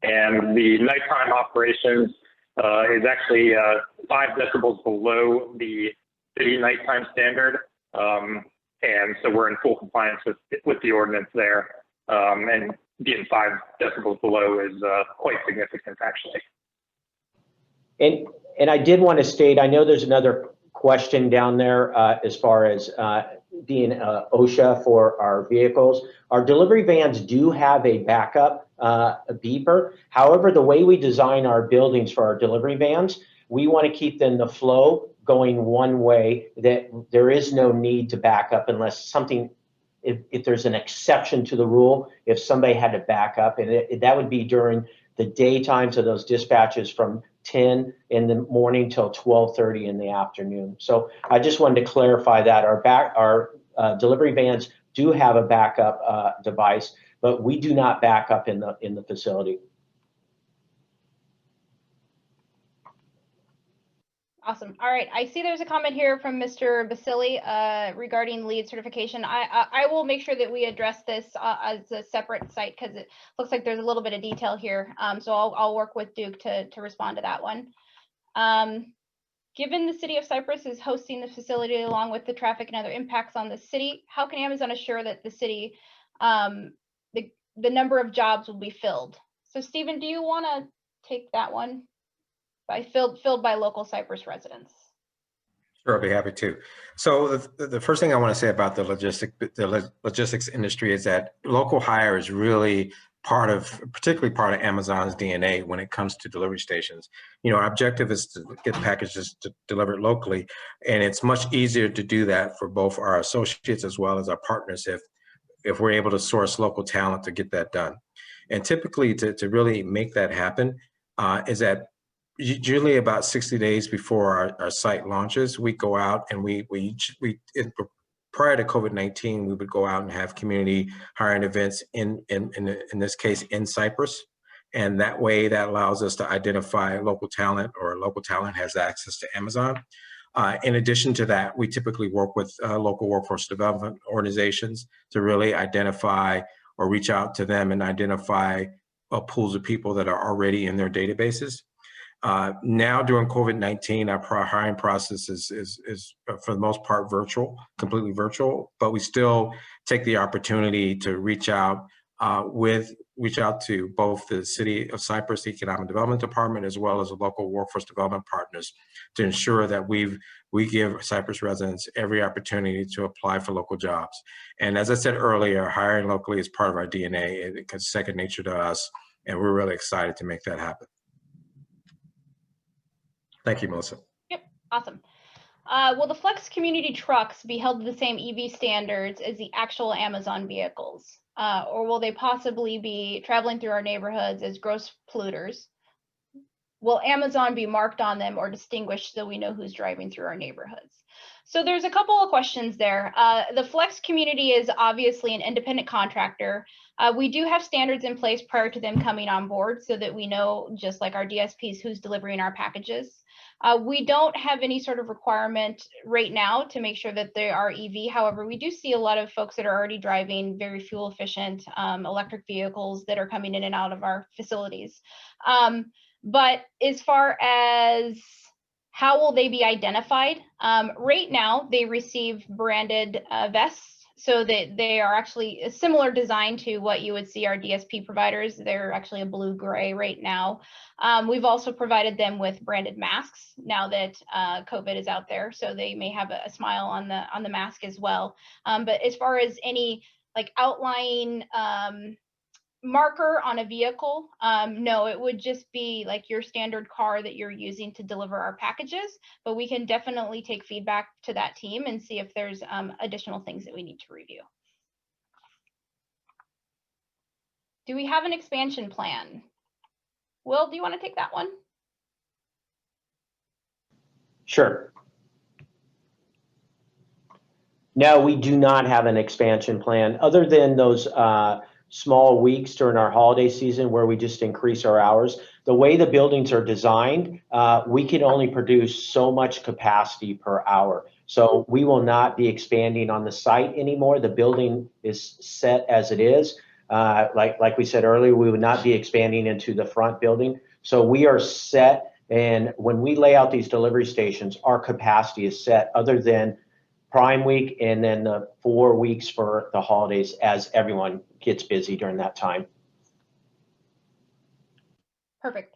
and the nighttime operations is actually 5 decibels below the city nighttime standard. And so we're in full compliance with the ordinance there. And being 5 decibels below is quite significant, actually. And I did want to state, I know there's another question down there as far as being OSHA for our vehicles. Our delivery vans do have a backup beeper. However, the way we design our buildings for our delivery vans, we want to keep them the flow going one way, that there is no need to back up unless something, if there's an exception to the rule, if somebody had to back up, and that would be during the daytimes of those dispatches from 10 in the morning till 12:30 in the afternoon. So I just wanted to clarify that our delivery vans do have a backup device, but we do not back up in the facility. Awesome. All right. I see there's a comment here from Mr. Basili regarding lead certification. I will make sure that we address this as a separate site because it looks like there's a little bit of detail here. So I'll work with Duke to respond to that one. Given the city of Cypress is hosting the facility along with the traffic and other impacts on the city, how can Amazon assure that the city, the number of jobs will be filled? So Stephen, do you want to take that one? Filled by local Cypress residents. Sure, I'll be happy to. So the first thing I want to say about the logistics industry is that local hire is really particularly part of Amazon's DNA when it comes to delivery stations. You know, our objective is to get packages delivered locally, and it's much easier to do that for both our associates as well as our partners if we're able to source local talent to get that done. And typically to really make that happen is that usually about 60 days before our site launches, we go out and prior to COVID-19, we would go out and have community hiring events in this case in Cypress. And that way that allows us to identify local talent, or local talent has access to Amazon. In addition to that, we typically work with local workforce development organizations to really identify or reach out to them and identify pools of people that are already in their databases. Now during COVID-19, our hiring process is for the most part completely virtual, but we still take the opportunity to reach out to both the City of Cypress Economic Development Department as well as the local workforce development partners to ensure that we give Cypress residents every opportunity to apply for local jobs. And as I said earlier, hiring locally is part of our DNA. It's second nature to us, and we're really excited to make that happen. Thank you, Melissa. Yep, awesome. Will the Flex community trucks be held to the same EV standards as the actual Amazon vehicles? Or will they possibly be traveling through our neighborhoods as gross polluters? Will Amazon be marked on them or distinguished so we know who's driving through our neighborhoods? So there's a couple of questions there. The Flex community is obviously an independent contractor. We do have standards in place prior to them coming on board so that we know, just like our DSPs, who's delivering our packages. We don't have any sort of requirement right now to make sure that they are EV. However, we do see a lot of folks that are already driving very fuel efficient electric vehicles that are coming in and out of our facilities. But as far as how will they be identified? Right now, they receive branded vests so that they are actually a similar design to what you would see our DSP providers. They're actually a blue-gray right now. We've also provided them with branded masks now that COVID is out there, so they may have a smile on the mask as well. But as far as any like outlying marker on a vehicle, no, it would just be like your standard car that you're using to deliver our packages, but we can definitely take feedback to that team and see if there's additional things that we need to review. Do we have an expansion plan? Will, do you want to take that one? Sure. No, we do not have an expansion plan other than those small weeks during our holiday season where we just increase our hours. The way the buildings are designed, we can only produce so much capacity per hour. So we will not be expanding on the site anymore. The building is set as it is. Like we said earlier, we would not be expanding into the front building. So we are set. And when we lay out these delivery stations, our capacity is set other than Prime Week and then the 4 weeks for the holidays as everyone gets busy during that time. Perfect.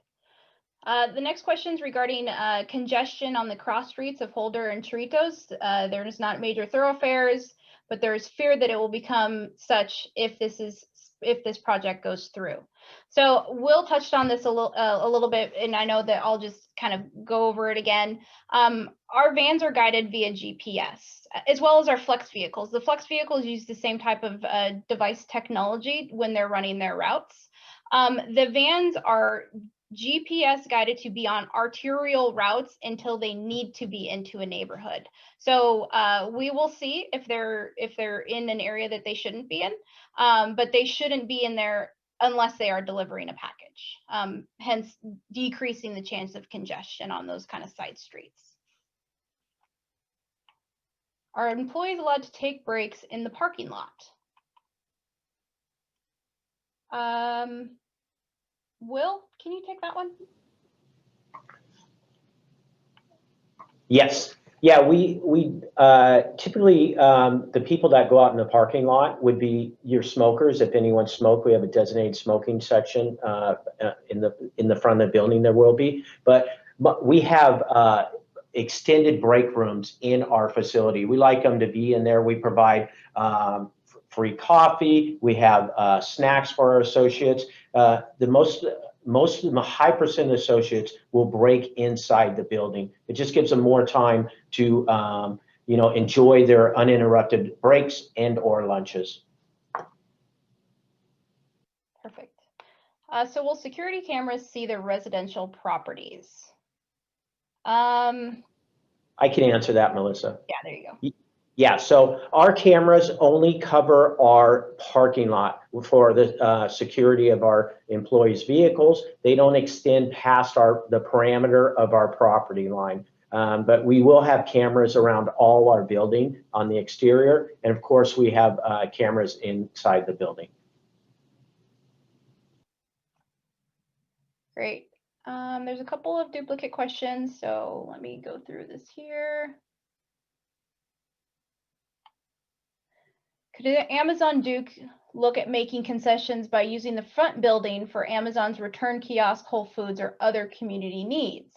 The next question is regarding congestion on the cross streets of Holder and Chorritos. There's not major thoroughfares, but there's fear that it will become such if this project goes through. So Will touched on this a little bit, and I know that I'll just kind of go over it again. Our vans are guided via GPS, as well as our Flex vehicles. The Flex vehicles use the same type of device technology when they're running their routes. The vans are GPS guided to be on arterial routes until they need to be into a neighborhood. So we will see if they're in an area that they shouldn't be in, but they shouldn't be in there unless they are delivering a package, hence decreasing the chance of congestion on those kind of side streets. Are employees allowed to take breaks in the parking lot? Will, can you take that one? Yes. Yeah, we typically, the people that go out in the parking lot would be your smokers. If anyone smoked, we have a designated smoking section in the front of the building. There will be, but we have extended break rooms in our facility. We like them to be in there. We provide free coffee. We have snacks for our associates. Most of them, a high percent of associates will break inside the building. It just gives them more time to, enjoy their uninterrupted breaks and or lunches. Perfect. So will security cameras see their residential properties? I can answer that, Melissa. Yeah, there you go. Yeah, so our cameras only cover our parking lot for the security of our employees' vehicles. They don't extend past the parameter of our property line. But we will have cameras around all our building on the exterior. And of course, we have cameras inside the building. Great. There's a couple of duplicate questions, so let me go through this here. Could Amazon Duke look at making concessions by using the front building for Amazon's return kiosk, Whole Foods, or other community needs?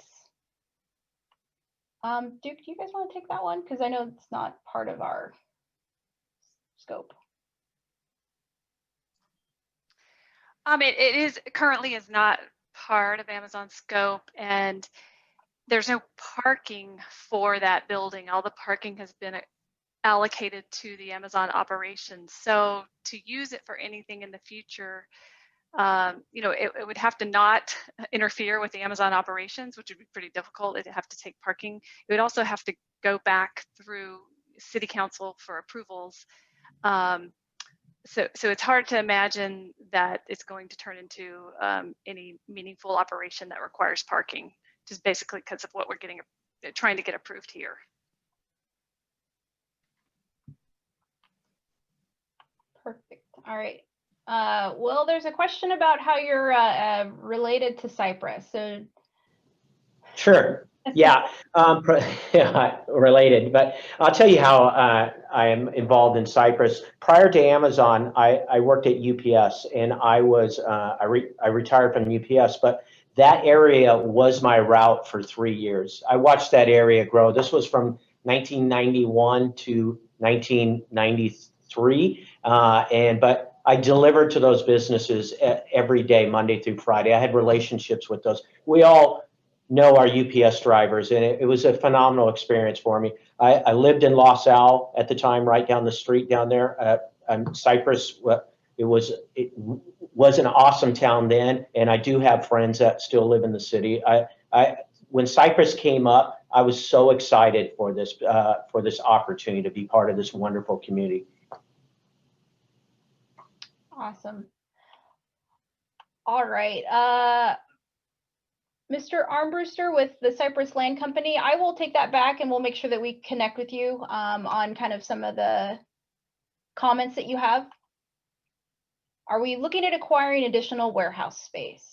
Duke, do you guys want to take that one? Because I know it's not part of our scope. It currently is not part of Amazon's scope, and there's no parking for that building. All the parking has been allocated to the Amazon operations. So to use it for anything in the future, you know, it would have to not interfere with the Amazon operations, which would be pretty difficult. It'd have to take parking. It would also have to go back through city council for approvals. So it's hard to imagine that it's going to turn into any meaningful operation that requires parking, just basically because of what we're trying to get approved here. Perfect. All right. Well, there's a question about how you're related to Cypress. So. Sure. Yeah, yeah, related. But I'll tell you how I am involved in Cypress. Prior to Amazon, I worked at UPS, and I retired from UPS, but that area was my route for 3 years. I watched that area grow. This was from 1991 to 1993, but I delivered to those businesses every day, Monday through Friday. I had relationships with those. We all know our UPS drivers, and it was a phenomenal experience for me. I lived in Los Al at the time, right down the street down there. Cypress, it was an awesome town then, and I do have friends that still live in the city. When Cypress came up, I was so excited for this opportunity to be part of this wonderful community. Awesome. All right. Mr. Armbruster with the Cypress Land Company, I will take that back and we'll make sure that we connect with you on kind of some of the comments that you have. Are we looking at acquiring additional warehouse space?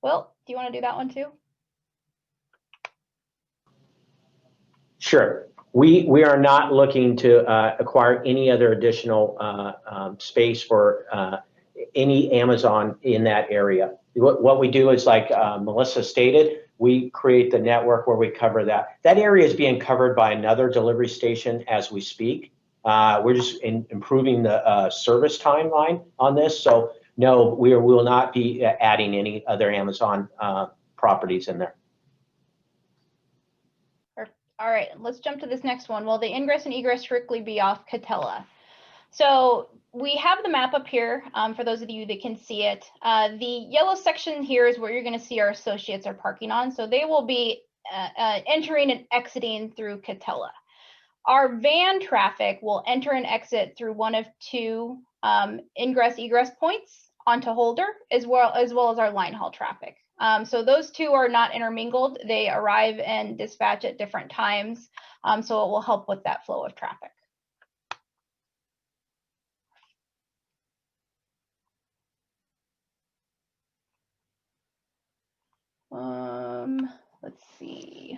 Will, do you want to do that one too? Sure. We are not looking to acquire any other additional space for any Amazon in that area. What we do is, like Melissa stated, we create the network where we cover that. That area is being covered by another delivery station as we speak. We're just improving the service timeline on this. So no, we will not be adding any other Amazon properties in there. All right, let's jump to this next one. Will the ingress and egress strictly be off Katella? So we have the map up here for those of you that can see it. The yellow section here is where you're going to see our associates are parking on. So they will be entering and exiting through Katella. Our van traffic will enter and exit through one of two ingress egress points onto Holder, as well as our line haul traffic. So those two are not intermingled. They arrive and dispatch at different times. So it will help with that flow of traffic. Let's see.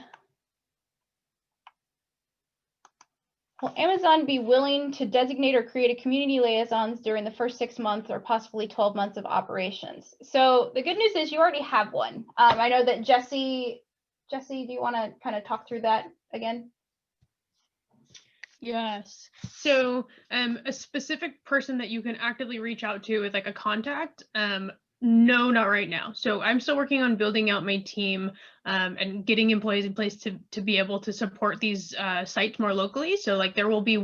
Will Amazon be willing to designate or create a community liaisons during the first 6 months or possibly 12 months of operations? So the good news is you already have one. I know that Jesse, do you want to kind of talk through that again? Yes. So a specific person that you can actively reach out to with like a contact, no, not right now. So I'm still working on building out my team and getting employees in place to be able to support these sites more locally. So like there will be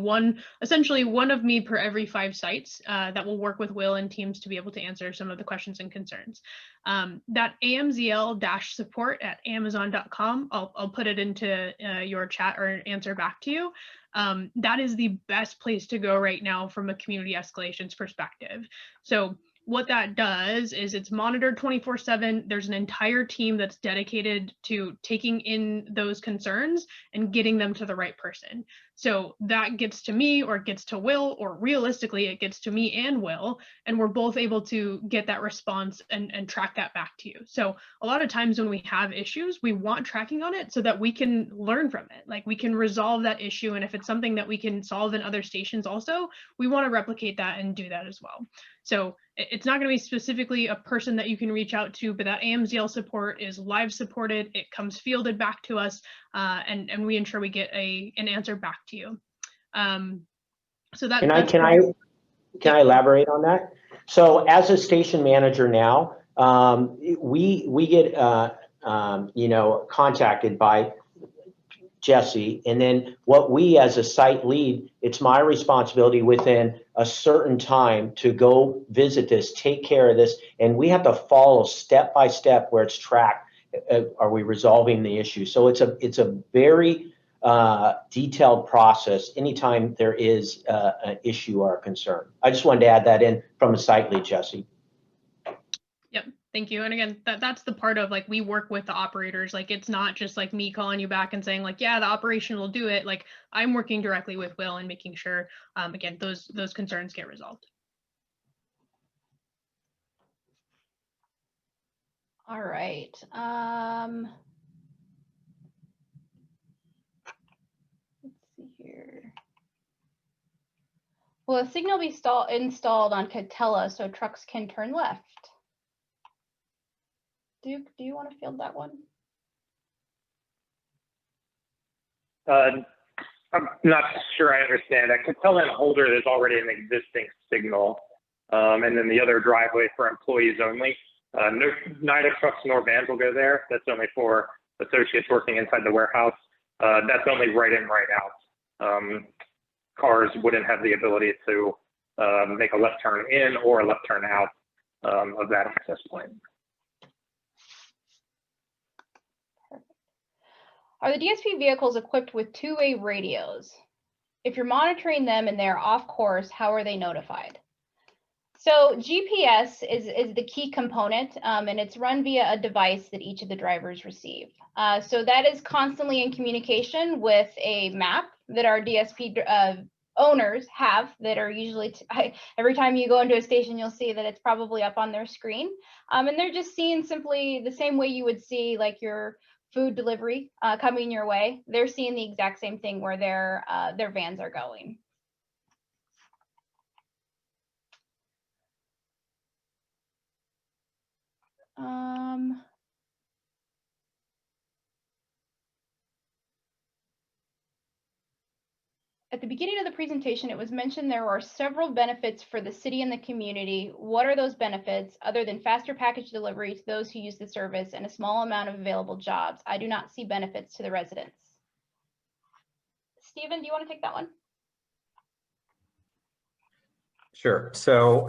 essentially one of me per every 5 sites that will work with Will and teams to be able to answer some of the questions and concerns. That amzl-support@amazon.com, I'll put it into your chat or answer back to you. That is the best place to go right now from a community escalations perspective. So what that does is it's monitored 24/7. There's an entire team that's dedicated to taking in those concerns and getting them to the right person. So that gets to me or it gets to Will, or realistically it gets to me and Will, and we're both able to get that response and track that back to you. So a lot of times when we have issues, we want tracking on it so that we can learn from it. Like we can resolve that issue. And if it's something that we can solve in other stations also, we want to replicate that and do that as well. So it's not going to be specifically a person that you can reach out to, but that AMZL support is live supported. It comes fielded back to us, and we ensure we get an answer back to you. So that can I elaborate on that? So as a station manager now, we get contacted by Jesse. And then what we as a site lead, it's my responsibility within a certain time to go visit this, take care of this. And we have to follow step by step where it's tracked. Are we resolving the issue? So it's a very detailed process anytime there is an issue or a concern. I just wanted to add that in from a site lead, Jesse. Yep. Thank you. And again, that's the part of like, we work with the operators. Like, it's not just like me calling you back and saying like, yeah, the operation will do it. Like, I'm working directly with Will and making sure, again, those concerns get resolved. All right. Let's see here. Will a signal be installed on Katella so trucks can turn left? Duke, do you want to field that one? I'm not sure I understand that. Katella and Holder, there's already an existing signal. And then the other driveway for employees only. Neither trucks nor vans will go there. That's only for associates working inside the warehouse. That's only right in, right out. Cars wouldn't have the ability to make a left turn in or a left turn out of that access point. Are the DSP vehicles equipped with two-way radios? If you're monitoring them and they're off course, how are they notified? So GPS is the key component, and it's run via a device that each of the drivers receive. So that is constantly in communication with a map that our DSP owners have that are usually, every time you go into a station, you'll see that it's probably up on their screen. And they're just seeing simply the same way you would see like your food delivery coming your way. They're seeing the exact same thing where their vans are going. At the beginning of the presentation, it was mentioned there are several benefits for the city and the community. What are those benefits other than faster package delivery to those who use the service and a small amount of available jobs? I do not see benefits to the residents. Stephen, do you want to take that one? Sure. So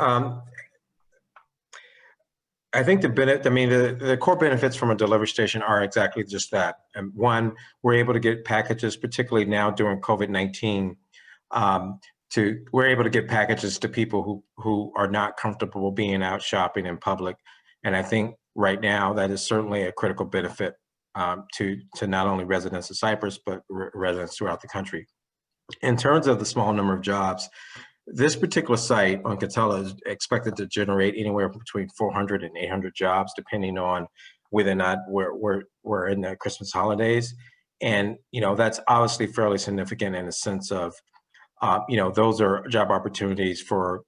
I think the core benefits from a delivery station are exactly just that. And one, we're able to get packages, particularly now during COVID-19, we're able to get packages to people who are not comfortable being out shopping in public. And I think right now that is certainly a critical benefit to not only residents of Cypress, but residents throughout the country. In terms of the small number of jobs, this particular site on Katella is expected to generate anywhere between 400 and 800 jobs, depending on whether or not we're in the Christmas holidays. And, that's obviously fairly significant in the sense of, those are job opportunities for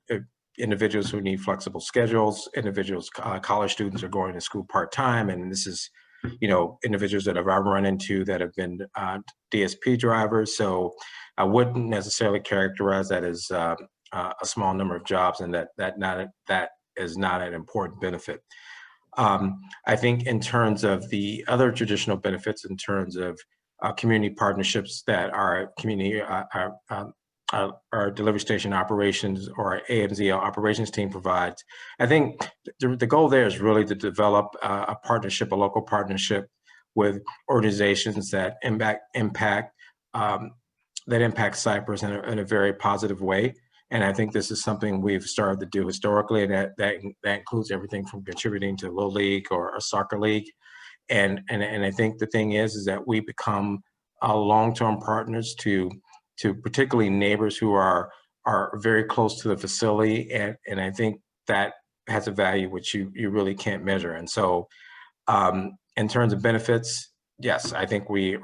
individuals who need flexible schedules, college students are going to school part-time, and this is, individuals that I've run into that have been DSP drivers. So I wouldn't necessarily characterize that as a small number of jobs, and that is not an important benefit. I think in terms of the other traditional benefits, in terms of community partnerships that our community, our delivery station operations or our AMZL operations team provides, I think the goal there is really to develop a partnership, a local partnership with organizations that impact Cypress in a very positive way. And I think this is something we've started to do historically, and that includes everything from contributing to Little League or a soccer league. And I think the thing is that we become long-term partners to particularly neighbors who are very close to the facility. And I think that has a value which you really can't measure. And so in terms of benefits, yes, I think we're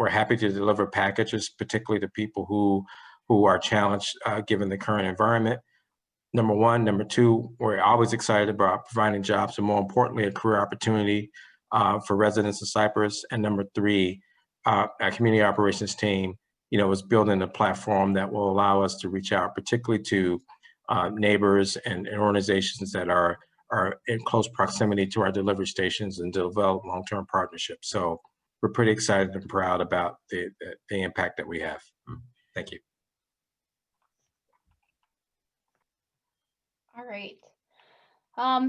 happy to deliver packages, particularly to people who are challenged given the current environment. Number one. Number two, we're always excited about providing jobs, and more importantly, a career opportunity for residents of Cypress. And number three, our community operations team, is building a platform that will allow us to reach out, particularly to neighbors and organizations that are are in close proximity to our delivery stations and develop long-term partnerships. So we're pretty excited and proud about the impact that we have. Thank you. All right.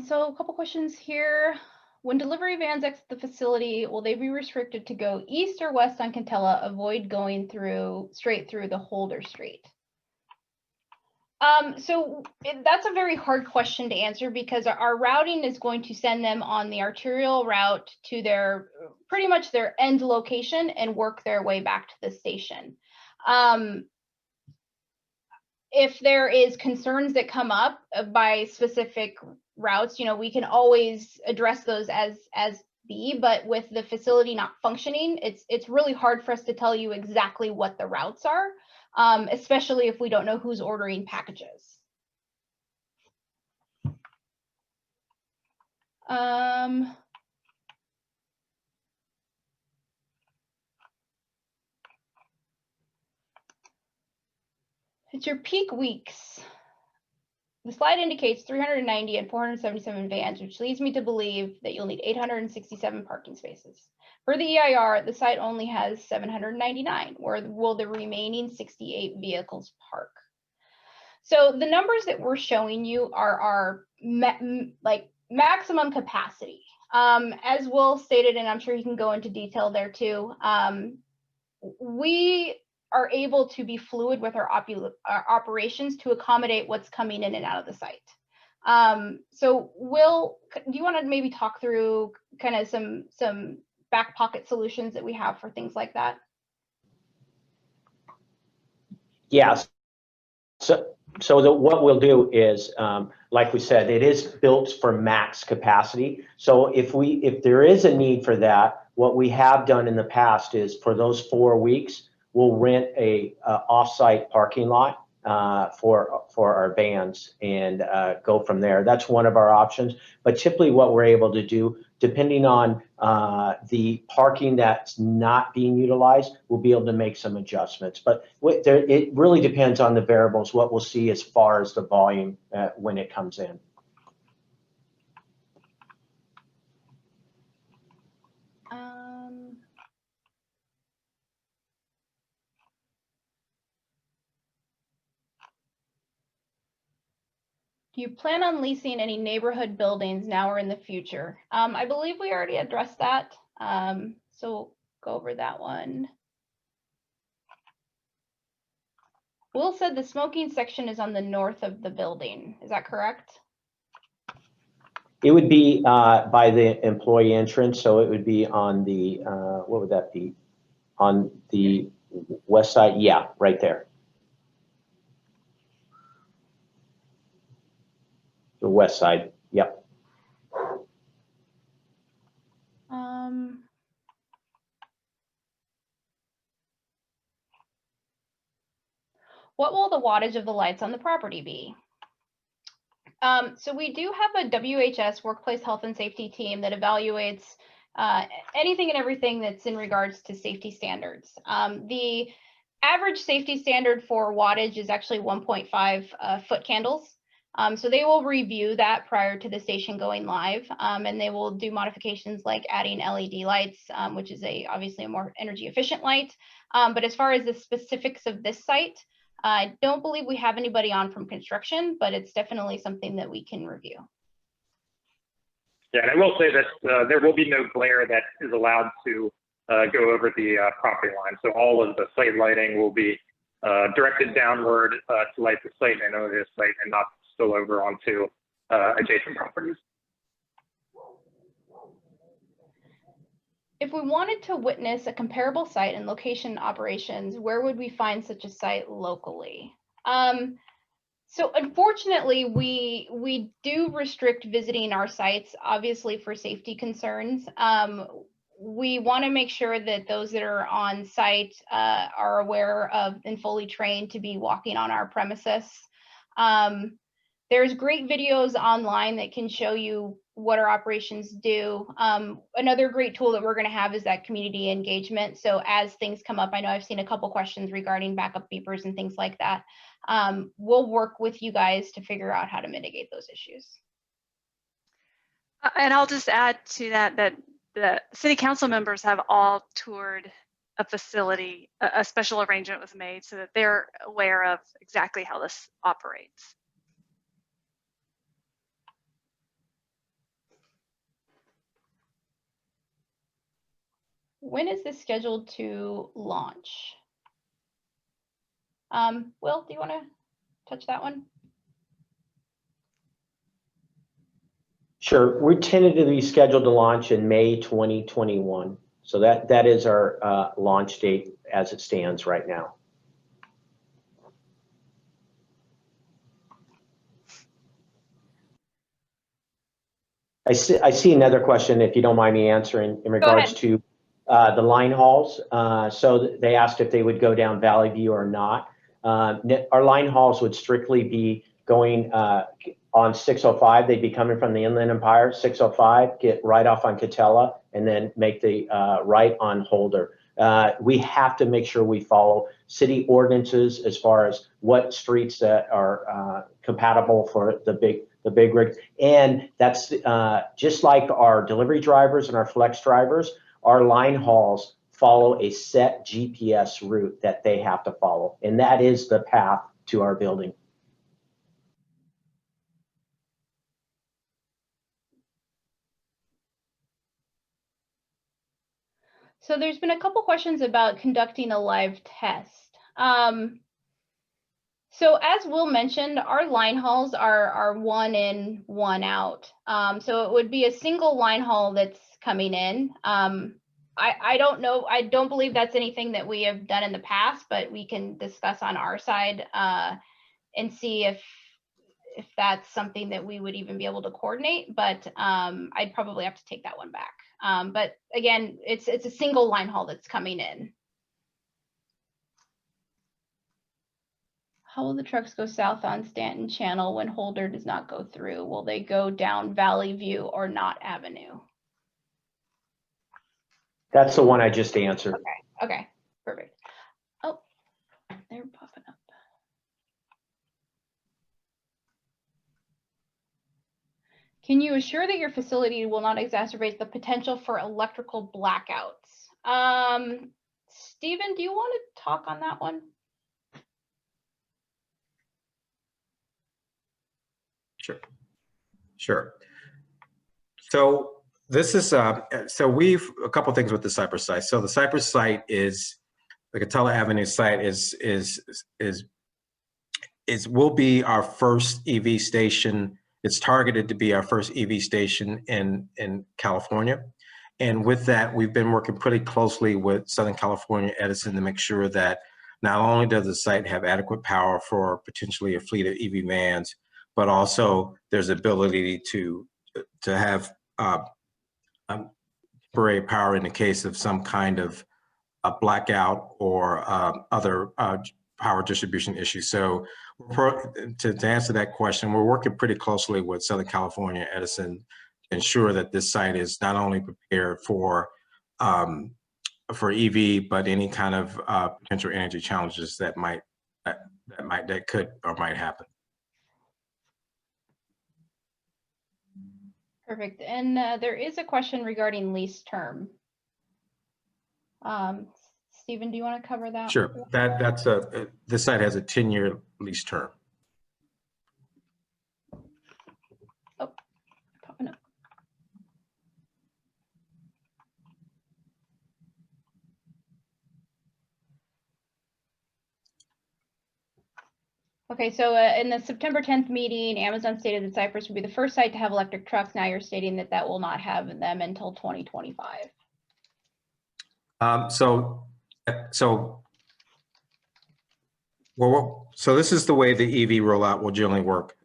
So a couple questions here. When delivery vans exit the facility, will they be restricted to go east or west on Katella, avoid going straight through the Holder Street? So that's a very hard question to answer because our routing is going to send them on the arterial route to pretty much their end location and work their way back to the station. If there is concerns that come up by specific routes, we can always address those as B, but with the facility not functioning, it's really hard for us to tell you exactly what the routes are, especially if we don't know who's ordering packages. It's your peak weeks. The slide indicates 390 and 477 vans, which leads me to believe that you'll need 867 parking spaces. For the EIR, the site only has 799. Where will the remaining 68 vehicles park? So the numbers that we're showing you are our maximum capacity. As Will stated, and I'm sure he can go into detail there too, we are able to be fluid with our operations to accommodate what's coming in and out of the site. So Will, do you want to maybe talk through kind of some back pocket solutions that we have for things like that? Yes. So what we'll do is, like we said, it is built for max capacity. So if there is a need for that, what we have done in the past is for those 4 weeks, we'll rent a off-site parking lot for our vans and go from there. That's one of our options. But typically what we're able to do, depending on the parking that's not being utilized, we'll be able to make some adjustments. But it really depends on the variables, what we'll see as far as the volume when it comes in. Do you plan on leasing any neighborhood buildings now or in the future? I believe we already addressed that. So go over that one. Will said the smoking section is on the north of the building. Is that correct? It would be by the employee entrance. So it would be on the, what would that be? On the west side? Yeah, right there. The west side, yep. What will the wattage of the lights on the property be? So we do have a WHS, Workplace Health and Safety team, that evaluates anything and everything that's in regards to safety standards. The average safety standard for wattage is actually 1.5 foot candles. So they will review that prior to the station going live, and they will do modifications like adding LED lights, which is obviously a more energy efficient light. But as far as the specifics of this site, I don't believe we have anybody on from construction, but it's definitely something that we can review. Yeah, and I will say that there will be no glare that is allowed to go over the property line. So all of the site lighting will be directed downward to light the site and over this site and not spill over onto adjacent properties. If we wanted to witness a comparable site and location operations, where would we find such a site locally? So unfortunately, we do restrict visiting our sites, obviously for safety concerns. We want to make sure that those that are on site are aware of and fully trained to be walking on our premises. There's great videos online that can show you what our operations do. Another great tool that we're going to have is that community engagement. So as things come up, I know I've seen a couple questions regarding backup beepers and things like that. We'll work with you guys to figure out how to mitigate those issues. And I'll just add to that that the city council members have all toured a facility. A special arrangement was made so that they're aware of exactly how this operates. When is this scheduled to launch? Will, do you want to touch that one? Sure. We're tentatively scheduled to launch in May 2021. So that is our launch date as it stands right now. I see another question, if you don't mind me answering, in regards to the line hauls. So they asked if they would go down Valley View or not. Our line hauls would strictly be going on 605. They'd be coming from the Inland Empire, 605, get right off on Katella, and then make the right on Holder. We have to make sure we follow city ordinances as far as what streets that are compatible for the big rigs. And that's just like our delivery drivers and our flex drivers, our line hauls follow a set GPS route that they have to follow. And that is the path to our building. So there's been a couple questions about conducting a live test. So as Will mentioned, our line hauls are one in, one out. So it would be a single line haul that's coming in. I don't know, I don't believe that's anything that we have done in the past, but we can discuss on our side and see if that's something that we would even be able to coordinate, but I'd probably have to take that one back. But again, it's a single line haul that's coming in. How will the trucks go south on Stanton Channel when Holder does not go through? Will they go down Valley View or Knott Avenue? That's the one I just answered. Okay, perfect. Oh, they're popping up. Can you assure that your facility will not exacerbate the potential for electrical blackouts? Stephen, do you want to talk on that one? Sure. So this is so we've a couple things with the Cypress site. So the Cypress site is the Katella Avenue site will be our first EV station. It's targeted to be our first EV station in California. And with that, we've been working pretty closely with Southern California Edison to make sure that not only does the site have adequate power for potentially a fleet of EV vans, but also there's ability to have temporary power in the case of some kind of a blackout or other power distribution issues. So to answer that question, we're working pretty closely with Southern California Edison to ensure that this site is not only prepared for EV, but any kind of potential energy challenges that could or might happen. Perfect. And there is a question regarding lease term. Stephen, do you want to cover that? Sure. This site has a 10-year lease term. Oh, popping up. Okay, so in the September 10th meeting, Amazon stated that Cypress would be the first site to have electric trucks. Now you're stating that that will not have them until 2025. So this is the way the EV rollout will generally work.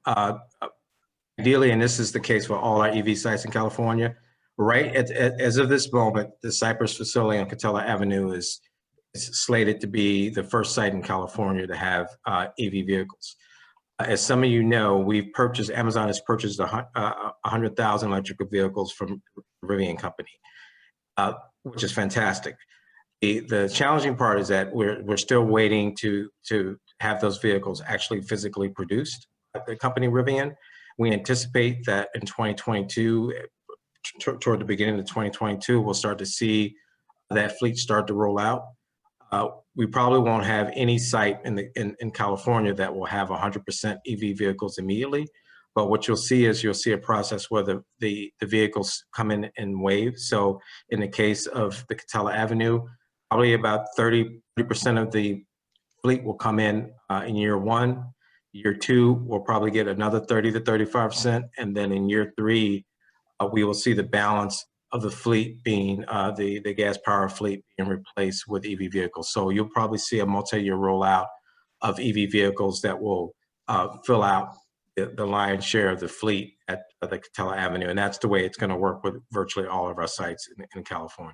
Ideally, and this is the case for all our EV sites in California, right as of this moment, the Cypress facility on Katella Avenue is slated to be the first site in California to have EV vehicles. As some of you know, Amazon has purchased 100,000 electrical vehicles from Rivian Company, which is fantastic. The challenging part is that we're still waiting to have those vehicles actually physically produced at the company Rivian. We anticipate that in 2022, toward the beginning of 2022, we'll start to see that fleet start to roll out. We probably won't have any site in California that will have 100% EV vehicles immediately. But what you'll see is you'll see a process where the vehicles come in waves. So in the case of the Katella Avenue, probably about 30% of the fleet will come in year one. Year two, we'll probably get another 30 to 35%. And then in year three, we will see the balance of the fleet being the gas power fleet being replaced with EV vehicles. So you'll probably see a multi-year rollout of EV vehicles that will fill out the lion's share of the fleet at the Katella Avenue. And that's the way it's going to work with virtually all of our sites in California.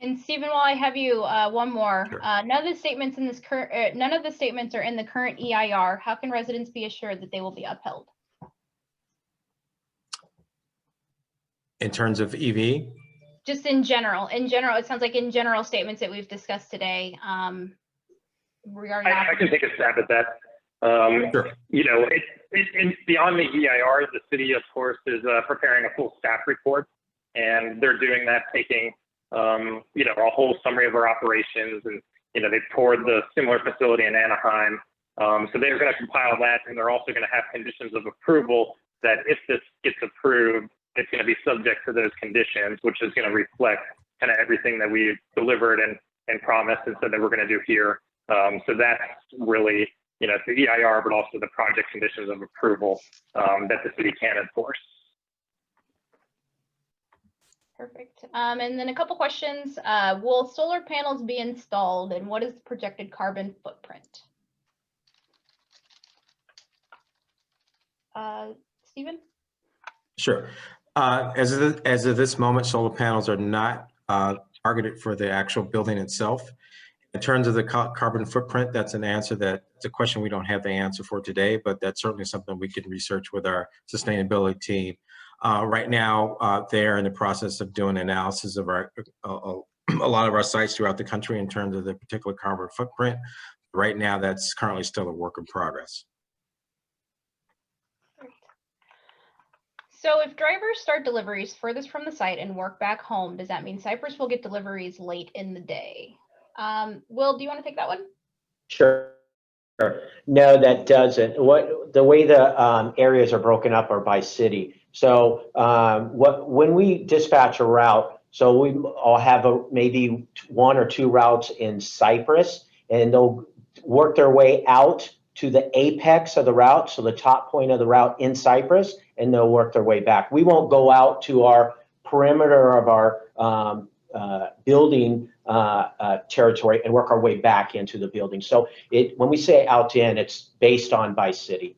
And Stephen, while I have you, one more. Sure. None of the statements in this none of the statements are in the current EIR. How can residents be assured that they will be upheld? In terms of EV? Just in general. In general, it sounds like in general statements that we've discussed today regarding. I can take a stab at that. Sure. You know, it's beyond the EIR. The city, of course, is preparing a full staff report, and they're doing that, taking you know, a whole summary of our operations, and you know, they've toured the similar facility in Anaheim. So they're going to compile that, and they're also going to have conditions of approval that if this gets approved, it's going to be subject to those conditions, which is going to reflect kind of everything that we've delivered and promised and said that we're going to do here. So that's really, you know, the EIR, but also the project conditions of approval that the city can enforce. Perfect. And then a couple questions. Will solar panels be installed, and what is the projected carbon footprint? Stephen? Sure. As of this moment, solar panels are not targeted for the actual building itself. In terms of the carbon footprint, that's a question we don't have the answer for today, but that's certainly something we can research with our sustainability team. Right now, they're in the process of doing analysis of a lot of our sites throughout the country in terms of the particular carbon footprint. Right now, that's currently still a work in progress. So if drivers start deliveries furthest from the site and work back home, does that mean Cypress will get deliveries late in the day? Will, do you want to take that one? Sure. No, that doesn't. The way the areas are broken up are by city. So when we dispatch a route, so we all have maybe 1 or 2 routes in Cypress, and they'll work their way out to the apex of the route, so the top point of the route in Cypress, and they'll work their way back. We won't go out to our perimeter of our building territory and work our way back into the building. So when we say out in, it's based on by city.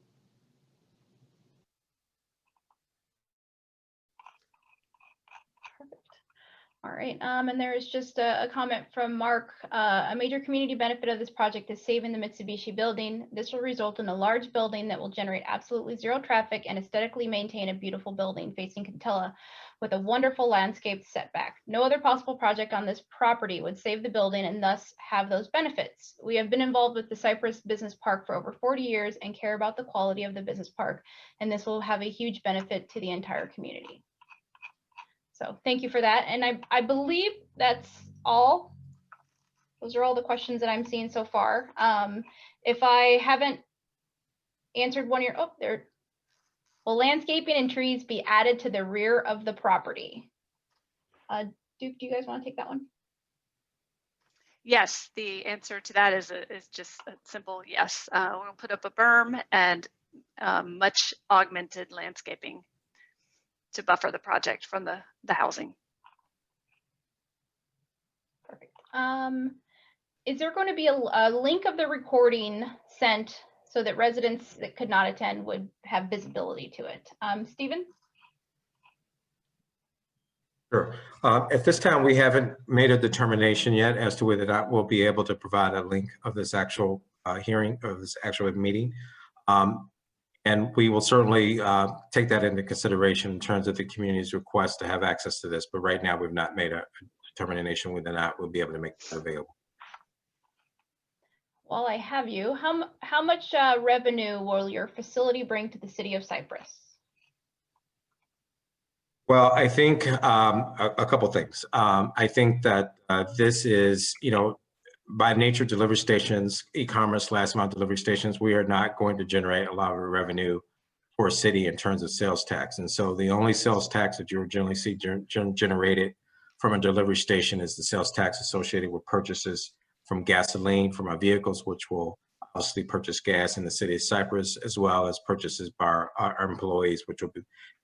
All right, and there is just a comment from Mark. A major community benefit of this project is saving the Mitsubishi building. This will result in a large building that will generate absolutely zero traffic and aesthetically maintain a beautiful building facing Katella with a wonderful landscape setback. No other possible project on this property would save the building and thus have those benefits. We have been involved with the Cypress Business Park for over 40 years and care about the quality of the business park, and this will have a huge benefit to the entire community. So thank you for that. And I believe that's all. Those are all the questions that I'm seeing so far. If I haven't answered one of your, there. Will landscaping and trees be added to the rear of the property? Duke, do you guys want to take that one? Yes, the answer to that is just a simple yes. We'll put up a berm and much augmented landscaping to buffer the project from the housing. Perfect. Is there going to be a link of the recording sent so that residents that could not attend would have visibility to it? Stephen? Sure. At this time, we haven't made a determination yet as to whether or not we'll be able to provide a link of this actual hearing, of this actual meeting. And we will certainly take that into consideration in terms of the community's request to have access to this. But right now, we've not made a determination whether or not we'll be able to make that available. While I have you, how much revenue will your facility bring to the city of Cypress? Well, I think a couple things. I think that this is, by nature, delivery stations, e-commerce, last mile delivery stations, we are not going to generate a lot of revenue for a city in terms of sales tax. And so the only sales tax that you'll generally see generated from a delivery station is the sales tax associated with purchases from gasoline from our vehicles, which will obviously purchase gas in the city of Cypress, as well as purchases by our employees, which will be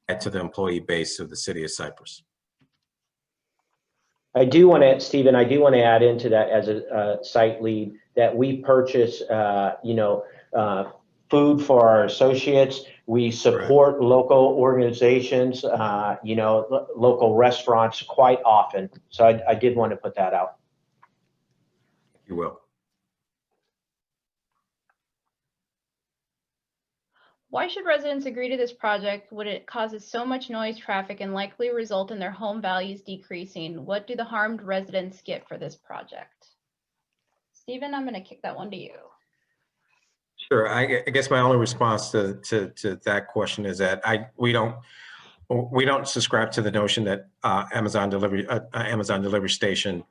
add to the employee base of the city of Cypress. I do want to, Stephen, I do want to add into that as a site lead that we purchase, food for our associates. We support local organizations, local restaurants quite often. So I did want to put that out. You will. Why should residents agree to this project when it causes so much noise, traffic, and likely result in their home values decreasing? What do the harmed residents get for this project? Stephen, I'm going to kick that one to you. Sure. I guess my only response to that question is that we don't subscribe to the notion that Amazon delivery station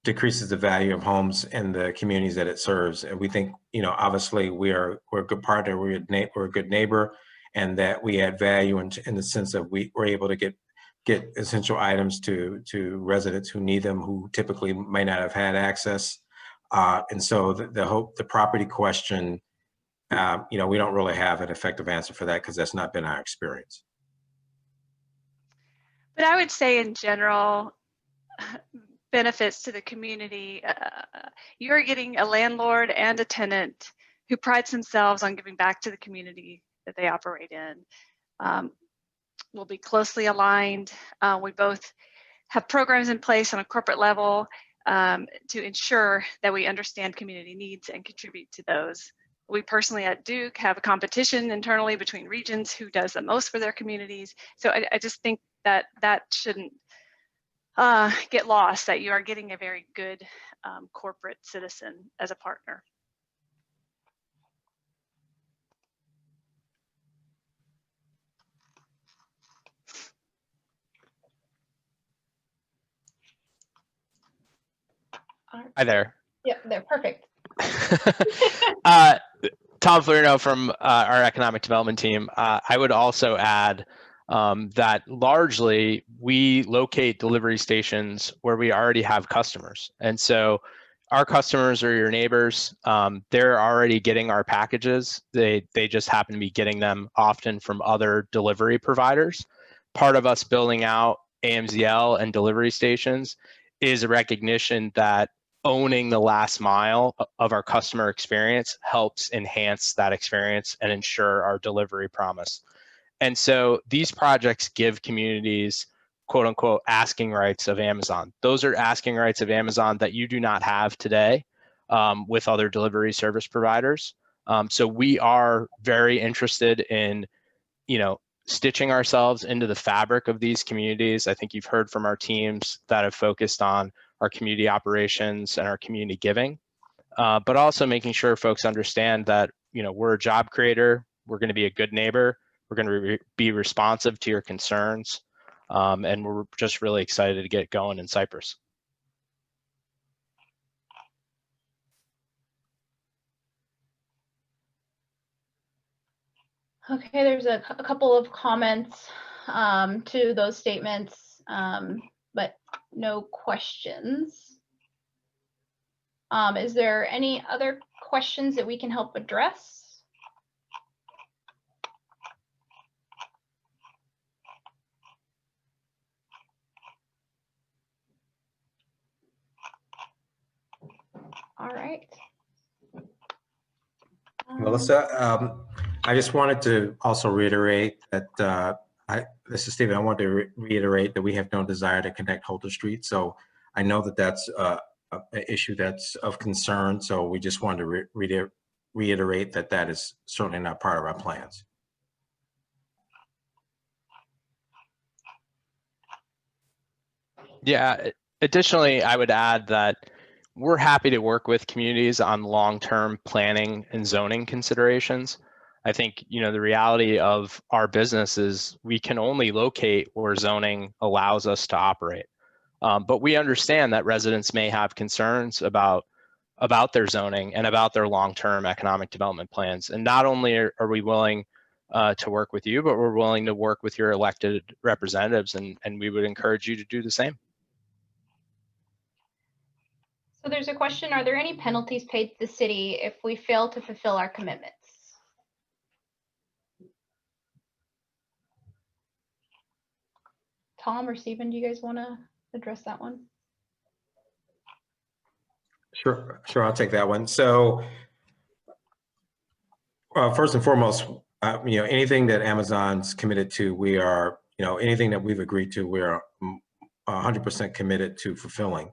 decreases the value of homes in the communities that it serves. And we think, obviously we're a good partner, we're a good neighbor, and that we add value in the sense that we're able to get essential items to residents who need them, who typically may not have had access. And so the property question, we don't really have an effective answer for that because that's not been our experience. But I would say in general, benefits to the community, you're getting a landlord and a tenant who prides themselves on giving back to the community that they operate in. We'll be closely aligned. We both have programs in place on a corporate level to ensure that we understand community needs and contribute to those. We personally at Duke have a competition internally between regions who does the most for their communities. So I just think that shouldn't get lost, that you are getting a very good corporate citizen as a partner. Hi there. Yep, they're perfect. Tom Florino from our economic development team. I would also add that largely we locate delivery stations where we already have customers. And so our customers are your neighbors. They're already getting our packages. They just happen to be getting them often from other delivery providers. Part of us building out AMZL and delivery stations is a recognition that owning the last mile of our customer experience helps enhance that experience and ensure our delivery promise. And so these projects give communities, quote unquote, asking rights of Amazon. Those are asking rights of Amazon that you do not have today with other delivery service providers. So we are very interested in, stitching ourselves into the fabric of these communities. I think you've heard from our teams that have focused on our community operations and our community giving, but also making sure folks understand that, we're a job creator, we're going to be a good neighbor, we're going to be responsive to your concerns, and we're just really excited to get going in Cypress. Okay, there's a couple of comments to those statements, but no questions. Is there any other questions that we can help address? All right. Melissa, I just wanted to also reiterate that this is Stephen. I wanted to reiterate that we have no desire to connect Holder Street. So I know that that's an issue that's of concern. So we just wanted to reiterate that that is certainly not part of our plans. Yeah. Additionally, I would add that we're happy to work with communities on long-term planning and zoning considerations. I think, the reality of our business is we can only locate where zoning allows us to operate. But we understand that residents may have concerns about their zoning and about their long-term economic development plans. And not only are we willing to work with you, but we're willing to work with your elected representatives, and we would encourage you to do the same. So there's a question, are there any penalties paid to the city if we fail to fulfill our commitments? Tom or Stephen, do you guys want to address that one? Sure, I'll take that one. So first and foremost, anything that Amazon's committed to, we are, anything that we've agreed to, we are 100% committed to fulfilling.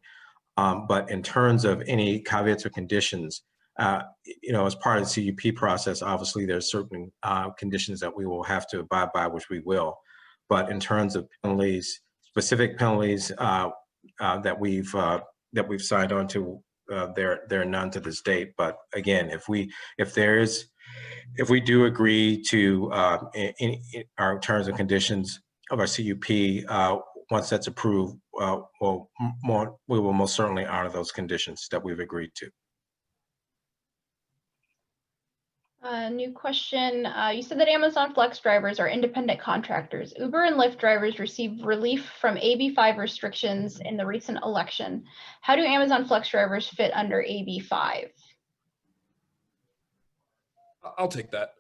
But in terms of any caveats or conditions, as part of the CUP process, obviously there's certain conditions that we will have to abide by, which we will. But in terms of penalties, specific penalties that we've signed on to, there are none to this date. But again, if we do agree to our terms and conditions of our CUP, once that's approved, we will most certainly honor those conditions that we've agreed to. New question. You said that Amazon Flex drivers are independent contractors. Uber and Lyft drivers receive relief from AB5 restrictions in the recent election. How do Amazon Flex drivers fit under AB5? I'll take that.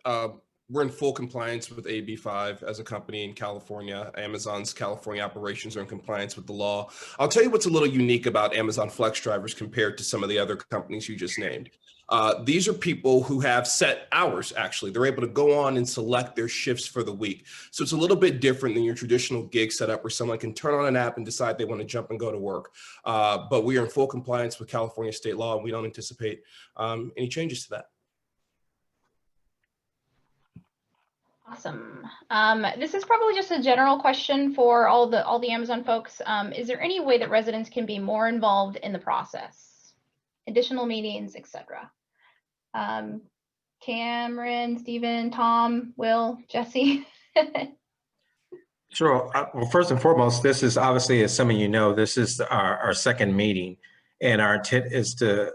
We're in full compliance with AB5 as a company in California. Amazon's California operations are in compliance with the law. I'll tell you what's a little unique about Amazon Flex drivers compared to some of the other companies you just named. These are people who have set hours, actually. They're able to go on and select their shifts for the week. So it's a little bit different than your traditional gig setup where someone can turn on an app and decide they want to jump and go to work. But we are in full compliance with California state law, and we don't anticipate any changes to that. Awesome. This is probably just a general question for all the Amazon folks. Is there any way that residents can be more involved in the process? Additional meetings, etc. Cameron, Stephen, Tom, Will, Jesse. Sure. Well, first and foremost, this is obviously, as some of you know, this is our second meeting, and our intent is to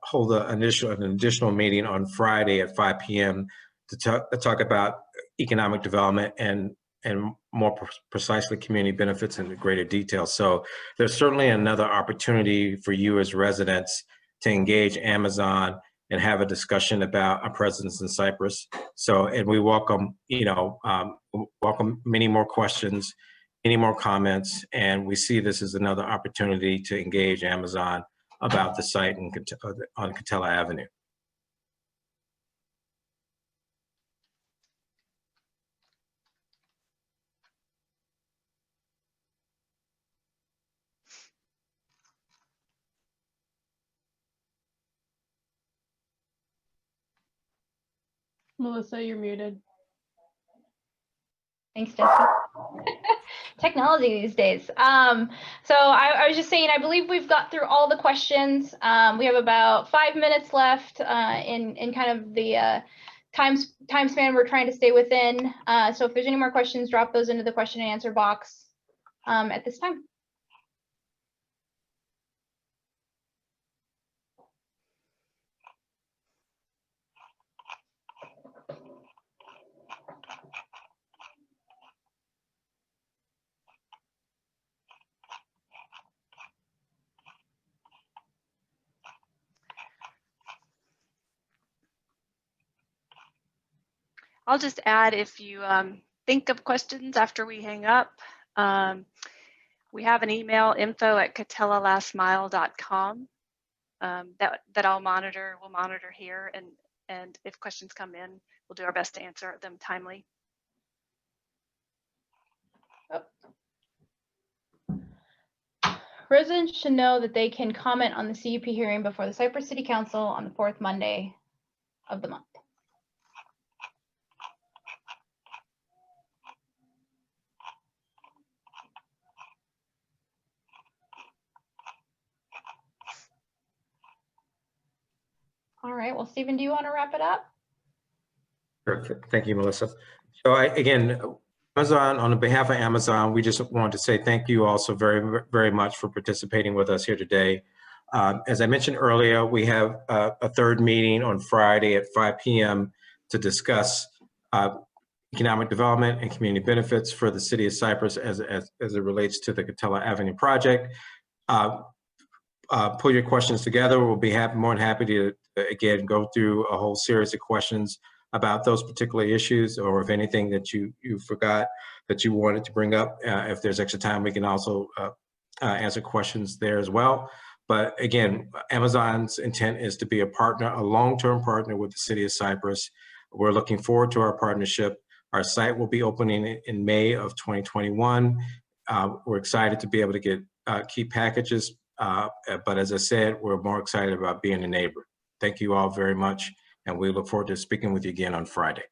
hold an additional meeting on Friday at 5 p.m. to talk about economic development and more precisely community benefits in greater detail. So there's certainly another opportunity for you as residents to engage Amazon and have a discussion about our presence in Cypress. So, and we welcome, welcome many more questions, any more comments, and we see this as another opportunity to engage Amazon about the site on Katella Avenue. Melissa, you're muted. Thanks, Jesse. Technology these days. So I was just saying, I believe we've got through all the questions. We have about 5 minutes left in kind of the time span we're trying to stay within. So if there's any more questions, drop those into the question and answer box at this time. I'll just add, if you think of questions after we hang up, we have an email, info@katellalastmile.com, that we'll monitor here, and if questions come in, we'll do our best to answer them timely. Residents should know that they can comment on the CUP hearing before the Cypress City Council on the 4th Monday of the month. All right, well, Stephen, do you want to wrap it up? Perfect. Thank you, Melissa. So again, Amazon, on behalf of Amazon, we just wanted to say thank you also very, very much for participating with us here today. As I mentioned earlier, we have a third meeting on Friday at 5 p.m. to discuss economic development and community benefits for the city of Cypress as it relates to the Katella Avenue project. Pull your questions together. We'll be more than happy to, again, go through a whole series of questions about those particular issues, or if anything that you forgot that you wanted to bring up. If there's extra time, we can also answer questions there as well. But again, Amazon's intent is to be a partner, a long-term partner with the city of Cypress. We're looking forward to our partnership. Our site will be opening in May of 2021. We're excited to be able to get key packages, but as I said, we're more excited about being a neighbor. Thank you all very much, and we look forward to speaking with you again on Friday.